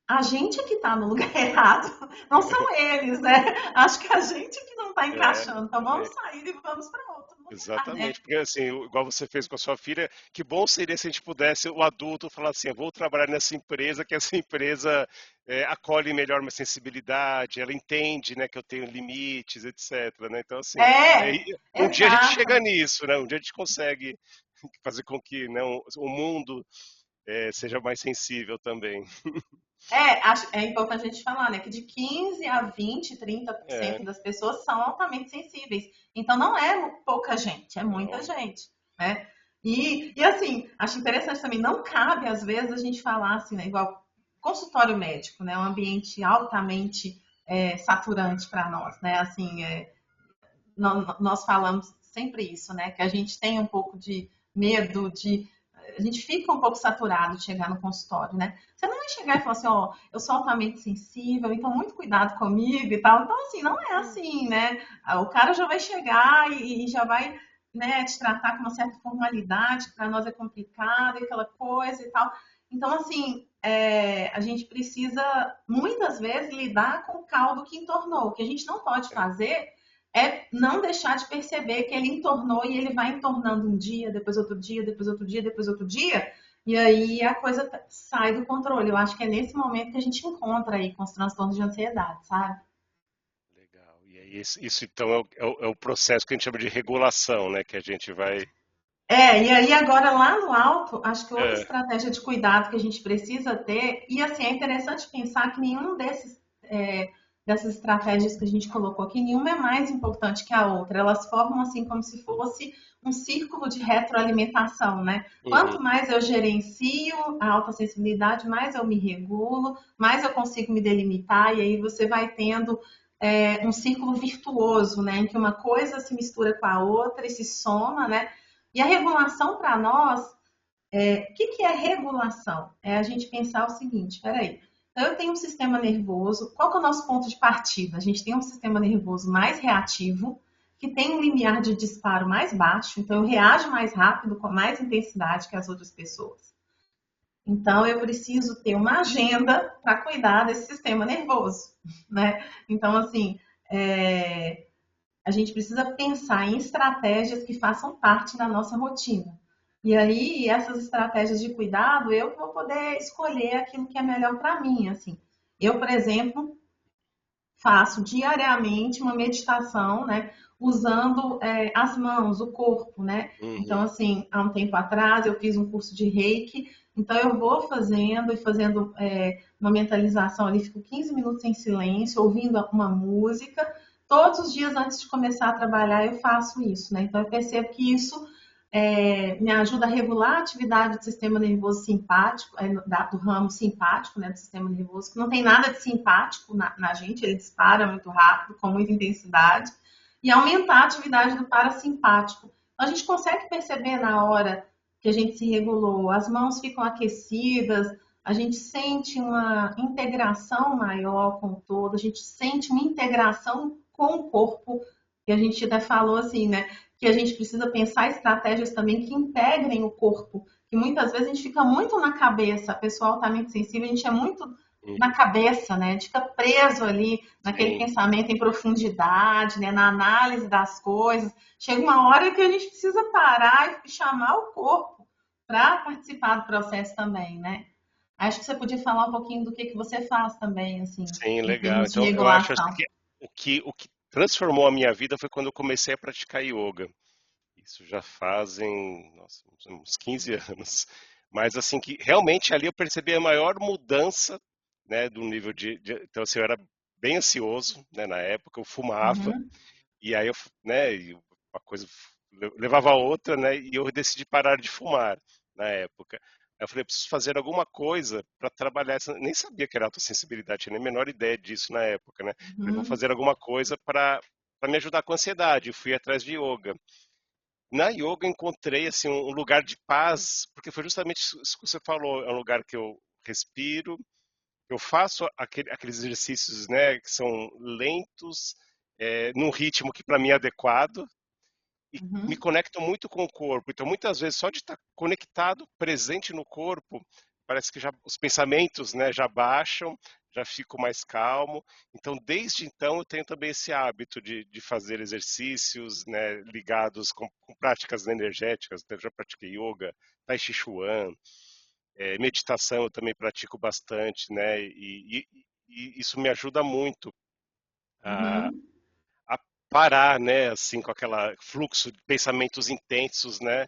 a gente que tá no lugar errado, não são eles, né? Acho que a gente que não tá
é,
encaixando, então vamos
é,
sair e vamos para outro lugar, né?
exatamente, porque assim, igual você fez com a sua filha, que bom seria se a gente pudesse, o adulto, falar assim, eu vou trabalhar nessa empresa, que essa empresa acolhe melhor minha sensibilidade, ela entende, né, que eu tenho limites, etc, né? Então, assim, um dia a gente chega
Exato.
nisso, né? Um dia a gente consegue fazer com que, né, o mundo seja mais sensível também.
É importante a gente falar, né, que de 15 a 20, 30%
É,
das pessoas são altamente sensíveis. Então não é pouca gente, é muita
não,
gente, né? E assim, acho interessante também, não cabe às vezes a gente falar assim, né, igual consultório médico, né, um ambiente altamente saturante para nós, né? Assim, nós falamos sempre isso, né? Que a gente tem um pouco de medo de. A gente fica um pouco saturado de chegar no consultório, né? Você não vai chegar e falar assim, ó, eu sou altamente sensível, então muito cuidado comigo e tal. Então, assim, não é assim, né? O cara já vai chegar e já vai, né, te tratar com uma certa formalidade, que para nós é complicado e aquela coisa e tal. Então, assim, a gente precisa, muitas vezes, lidar com o caldo que entornou. O que a gente não pode
é,
fazer não deixar de perceber que ele entornou e ele vai entornando um dia, depois outro dia, depois outro dia, depois outro dia, e aí a coisa sai do controle. Eu acho que é nesse momento que a gente encontra aí com os transtornos de ansiedade, sabe?
legal. E aí, isso então é o processo que a gente chama de regulação, né? Que a gente vai.
E aí agora lá no alto, acho que outra
É,
estratégia de cuidado que a gente precisa ter, e assim, é interessante pensar que dessas estratégias que a gente colocou aqui, nenhuma é mais importante que a outra. Elas formam assim como se fosse um círculo de retroalimentação, né?
uhum,
Quanto mais eu gerencio a alta sensibilidade, mais eu me regulo, mais eu consigo me delimitar, e aí você vai tendo um círculo virtuoso, né? Em que uma coisa se mistura com a outra e se soma, né? E a regulação para nós, o que é regulação? É a gente pensar o seguinte, peraí, então eu tenho um sistema nervoso, qual que é o nosso ponto de partida? A gente tem um sistema nervoso mais reativo, que tem um limiar de disparo mais baixo, então eu reajo mais rápido, com mais intensidade que as outras pessoas. Então eu preciso ter uma agenda para cuidar desse sistema nervoso, né? Então, assim, a gente precisa pensar em estratégias que façam parte da nossa rotina. E aí, essas estratégias de cuidado, eu vou poder escolher aquilo que é melhor para mim, assim. Eu, por exemplo, faço diariamente uma meditação, né, usando as mãos, o corpo, né? Então,
uhum,
assim, há um tempo atrás eu fiz um curso de Reiki Então eu vou fazendo e fazendo uma mentalização ali, fico 15 minutos em silêncio, ouvindo uma música. Todos os dias antes de começar a trabalhar eu faço isso, né? Então eu percebo que isso me ajuda a regular a atividade do sistema nervoso simpático, do ramo simpático, né, do sistema nervoso, que não tem nada de simpático na gente, ele dispara muito rápido, com muita intensidade, e aumentar a atividade do parasimpático. Então, a gente consegue perceber na hora que a gente se regulou, as mãos ficam aquecidas, a gente sente uma integração maior com o todo, a gente sente uma integração com o corpo, que a gente até falou assim, né? Que a gente precisa pensar estratégias também que integrem o corpo, que muitas vezes a gente fica muito na cabeça, a pessoa altamente sensível, a gente é muito na
Uhum.
cabeça, né? A gente fica preso ali naquele
Sim,
pensamento em profundidade, né? Na análise das coisas. Chega uma hora que a gente precisa parar e chamar o corpo para participar do processo também, né? Acho que você podia falar um pouquinho do que você faz também, assim,
sim,
em
legal.
termos de
Então, eu acho assim,
regulação.
que o que transformou a minha vida foi quando eu comecei a praticar yoga. Isso já fazem, nossa, uns 15 anos. Mas assim que realmente ali eu percebi a maior mudança, né, do nível então assim, eu era bem ansioso, né, na época, eu fumava
Uhum,
e aí né, e uma coisa levava a outra, né, e eu decidi parar de fumar na época. Aí eu falei, eu preciso fazer alguma coisa para trabalhar essa, nem sabia que era autossensibilidade, tinha nem a menor ideia disso na época, né? Falei, vou
uhum,
fazer alguma coisa para me ajudar com a ansiedade. Eu fui atrás de yoga. Na yoga eu encontrei assim um lugar de paz, porque foi justamente isso que você falou, é um lugar que eu respiro, eu faço aqueles exercícios, né, que são lentos, num ritmo que para mim é adequado e me
uhum,
conecto muito com o corpo. Então muitas vezes só de estar conectado, presente no corpo, parece que já os pensamentos, né, já baixam, já fico mais calmo. Então, desde então, eu tenho também esse hábito de fazer exercícios, né, ligados com práticas energéticas. Então, eu já pratiquei yoga, tai chi chuan, meditação eu também pratico bastante, né, e isso me ajuda muito a,
uhum.
a parar, né, assim, com aquele fluxo de pensamentos intensos, né,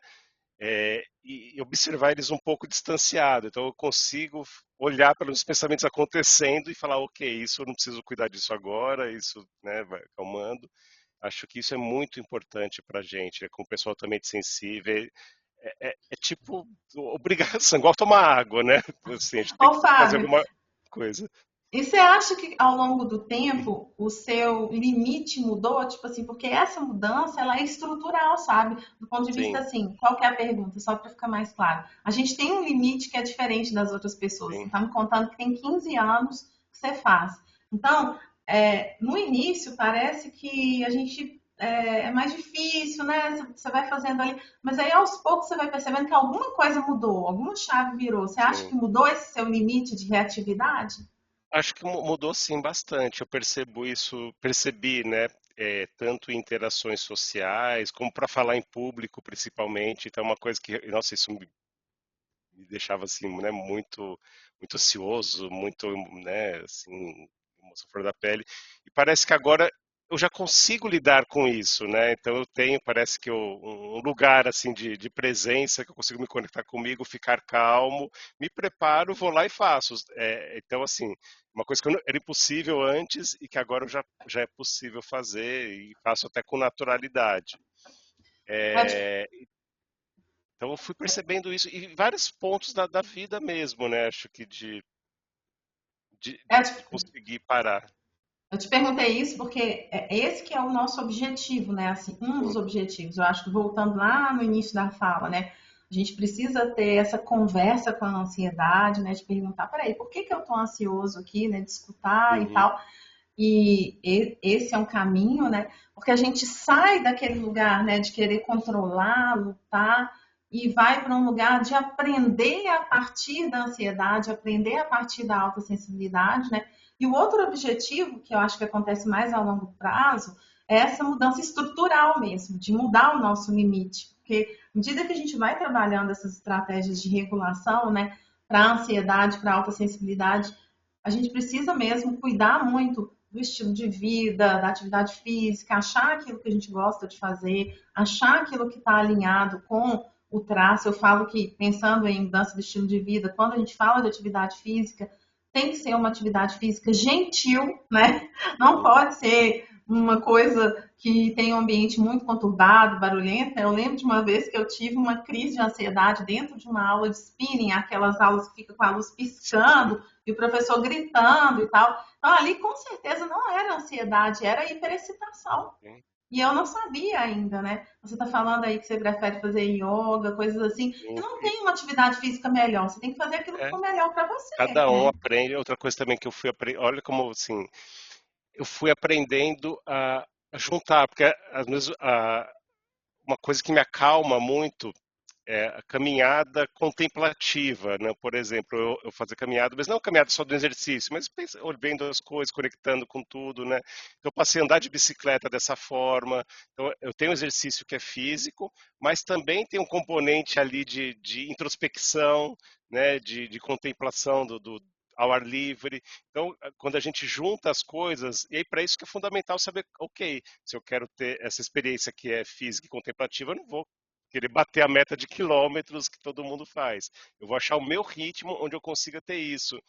e observar eles um pouco distanciado. Então eu consigo olhar para os pensamentos acontecendo e falar, ok, isso eu não preciso cuidar disso agora, isso, né, vai acalmando. Acho que isso é muito importante para a gente, com o pessoal altamente sensível. É tipo obrigação, igual tomar água, né? Assim, a gente tem
Ô,
que fazer
Fábio,
alguma coisa.
e você acha que ao longo do tempo o seu limite mudou? Tipo assim, porque essa mudança ela é estrutural, sabe? Do ponto de vista
Sim,
assim, qual que é a pergunta? Só para ficar mais claro. A gente tem um limite que é diferente das outras pessoas. Você
sim,
está me contando que tem 15 anos que você faz. Então, no início parece que a gente é mais difícil, né? Você vai fazendo ali, mas aí aos poucos você vai percebendo que alguma coisa mudou, alguma chave virou. Você acha
sim.
que mudou esse seu limite de reatividade?
Acho que mudou sim bastante. Eu percebo isso, percebi, né? Tanto em interações sociais, como para falar em público, principalmente. Então, é uma coisa que, nossa, isso me deixava assim, né? Muito ansioso, muito, né? Assim, emoção flor da pele. E parece que agora eu já consigo lidar com isso, né? Então, eu tenho, parece que um lugar assim de presença que eu consigo me conectar comigo, ficar calmo, me preparo, vou lá e faço. Então, assim, uma coisa que era impossível antes e que agora já é possível fazer e faço até com naturalidade.
Eu te,
É, então eu fui percebendo isso em vários pontos da vida mesmo, né? Acho que de,
eu
de,
te,
de conseguir parar.
eu te perguntei isso porque é esse que é o nosso objetivo, né? Assim, um dos
Sim,
objetivos. Eu acho que voltando lá no início da fala, né? A gente precisa ter essa conversa com a ansiedade, né? De perguntar, peraí, por que eu tô ansioso aqui, né? De escutar e
uhum,
tal. E esse é um caminho, né? Porque a gente sai daquele lugar, né, de querer controlar, lutar e vai para um lugar de aprender a partir da ansiedade, aprender a partir da autossensibilidade, né? E o outro objetivo, que eu acho que acontece mais a longo prazo, é essa mudança estrutural mesmo, de mudar o nosso limite. Porque à medida que a gente vai trabalhando essas estratégias de regulação, né, para a ansiedade, para a autossensibilidade, a gente precisa mesmo cuidar muito do estilo de vida, da atividade física, achar aquilo que a gente gosta de fazer, achar aquilo que está alinhado com o traço. Eu falo que, pensando em mudança de estilo de vida, quando a gente fala de atividade física, tem que ser uma atividade física gentil, né? Não
Sim,
pode ser uma coisa que tem um ambiente muito conturbado, barulhento. Eu lembro de uma vez que eu tive uma crise de ansiedade dentro de uma aula de spinning, aquelas aulas que fica com a luz
sim,
piscando e o professor gritando e tal. Então, ali com certeza não era ansiedade, era hiperexcitação.
sim,
E eu não sabia ainda, né? Você está falando aí que você prefere fazer yoga, coisas assim, que
sim.
não tem uma atividade física melhor. Você tem que fazer aquilo que
É,
for melhor para você,
cada um
né?
aprende. Outra coisa também que eu fui aprendendo, olha como assim, eu fui aprendendo a juntar, porque às vezes uma coisa que me acalma muito é a caminhada contemplativa, né? Por exemplo, eu fazer caminhada, mas não caminhada só do exercício, mas vendo as coisas, conectando com tudo, né? Então, eu passei a andar de bicicleta dessa forma. Então, eu tenho um exercício que é físico, mas também tem um componente ali de introspecção, né? De contemplação ao ar livre. Então, quando a gente junta as coisas, e aí para isso que é fundamental saber, ok, se eu quero ter essa experiência que é física e contemplativa, eu não vou querer bater a meta de quilômetros que todo mundo faz. Eu vou achar o meu ritmo onde eu consiga ter isso.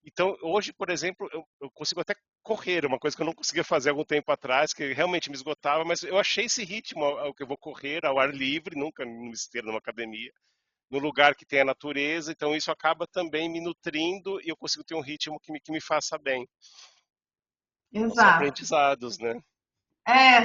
Então, hoje, por exemplo, eu consigo até correr, uma coisa que eu não conseguia fazer há algum tempo atrás, que realmente me esgotava, mas eu achei esse ritmo ao que eu vou correr, ao ar livre, nunca numa esteira, numa academia, no lugar que tem a natureza, então isso acaba também me nutrindo e eu consigo ter um ritmo que me faça bem. Então, são
Exato.
aprendizados, né?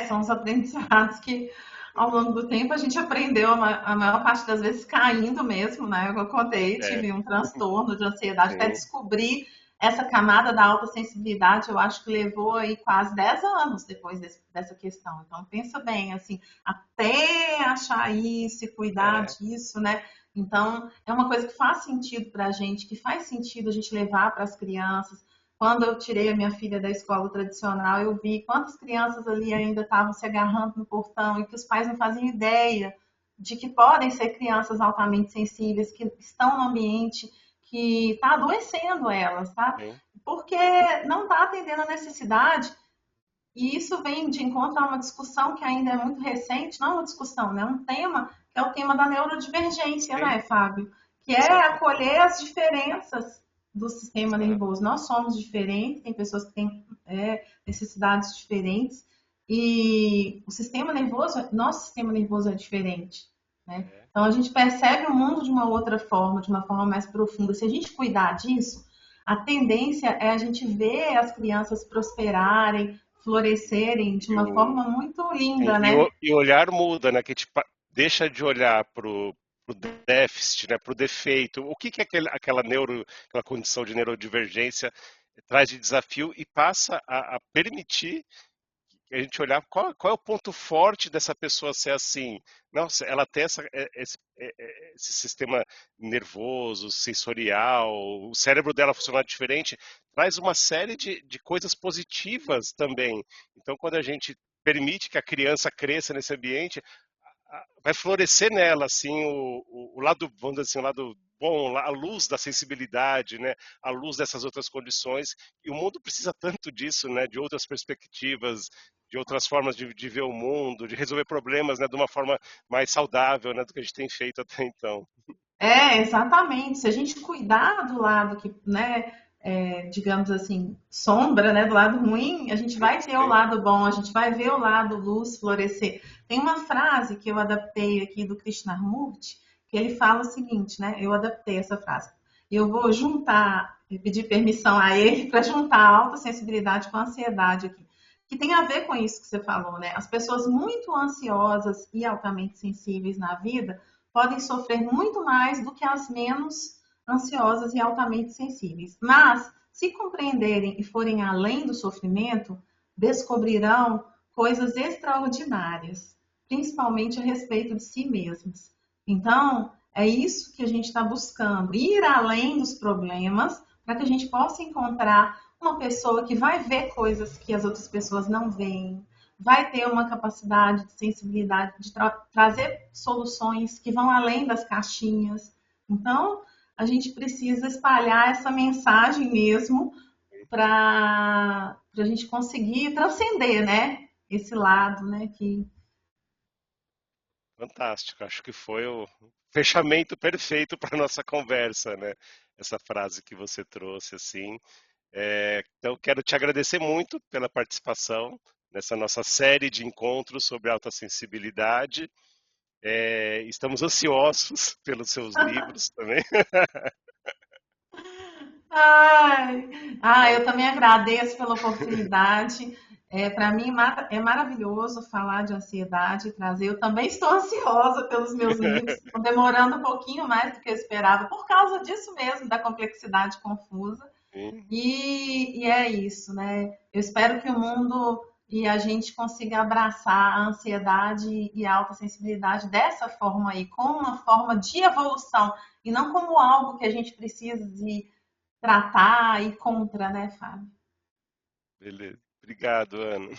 São os aprendizados que ao longo do tempo a gente aprendeu, a maior parte das vezes caindo mesmo, né? Eu contei,
É,
tive um transtorno de ansiedade até
sim,
descobrir essa camada da alta sensibilidade, eu acho que levou aí quase 10 anos depois dessa questão. Então, pensa bem, assim, até achar isso e cuidar
é,
disso, né? Então, é uma coisa que faz sentido para a gente, que faz sentido a gente levar para as crianças. Quando eu tirei a minha filha da escola tradicional, eu vi quantas crianças ali ainda estavam se agarrando no portão e que os pais não faziam ideia de que podem ser crianças altamente sensíveis, que estão no ambiente que está adoecendo elas, tá?
sim,
Porque não está atendendo a necessidade. E isso vem de encontro a uma discussão que ainda é muito recente, não uma discussão, né? Um tema que é o tema da neurodivergência,
sim,
né, Fábio? Que é
exatamente.
acolher as diferenças do sistema
Exato.
nervoso. Nós somos diferentes, tem pessoas que têm necessidades diferentes, e o sistema nervoso, nosso sistema nervoso é diferente, né?
É.
Então a gente percebe o mundo de uma outra forma, de uma forma mais profunda. Se a gente cuidar disso, a tendência é a gente ver as crianças prosperarem, florescerem de
E
uma
o,
forma muito
sim,
linda, né?
e o olhar muda, né? Que a gente deixa de olhar para o déficit, né? Para o defeito. O que é aquela condição de neurodivergência traz de desafio e passa a permitir a gente olhar qual é o ponto forte dessa pessoa ser assim. Nossa, ela tem esse sistema nervoso, sensorial, o cérebro dela funcionar diferente, traz uma série de coisas positivas também. Então, quando a gente permite que a criança cresça nesse ambiente, vai florescer nela assim o lado, vamos dizer assim, o lado bom, a luz da sensibilidade, né? A luz dessas outras condições. E o mundo precisa tanto disso, né? De outras perspectivas, de outras formas de ver o mundo, de resolver problemas, né? De uma forma mais saudável, né? Do que a gente tem feito até então.
Exatamente. Se a gente cuidar do lado que, né, digamos assim, sombra, né, do lado ruim, a gente vai ter o
Sim,
lado bom, a gente vai ver o lado luz florescer. Tem uma frase que eu adaptei aqui do Krishnamurti, que ele fala o seguinte, né? Eu adaptei essa frase. Eu vou juntar, pedir permissão a ele para juntar a alta sensibilidade com a ansiedade aqui. Que tem a ver com isso que você falou, né? As pessoas muito ansiosas e altamente sensíveis na vida podem sofrer muito mais do que as menos ansiosas e altamente sensíveis. Mas, se compreenderem e forem além do sofrimento, descobrirão coisas extraordinárias, principalmente a respeito de si mesmas. Então, é isso que a gente está buscando, ir além dos problemas, para que a gente possa encontrar uma pessoa que vai ver coisas que as outras pessoas não veem, vai ter uma capacidade de sensibilidade de trazer soluções que vão além das caixinhas. Então, a gente precisa espalhar essa mensagem mesmo para a gente conseguir transcender, né? Esse lado, né? Que
Fantástico, acho que foi o fechamento perfeito para nossa conversa, né? Essa frase que você trouxe, assim. Então, quero te agradecer muito pela participação nessa nossa série de encontros sobre alta sensibilidade. Estamos ansiosos pelos seus livros também.
Ai,
Né?
eu também agradeço pela oportunidade. Para mim é maravilhoso falar de ansiedade e trazer. Eu também estou ansiosa pelos meus livros, estão demorando um pouquinho mais do que eu esperava, por causa disso mesmo, da complexidade confusa.
Sim,
E é isso, né? Eu espero que o mundo e a gente consiga abraçar a ansiedade e a alta sensibilidade dessa forma aí, como uma forma de evolução, e não como algo que a gente precisa de tratar e contra, né, Fábio?
beleza. Obrigado, Ana.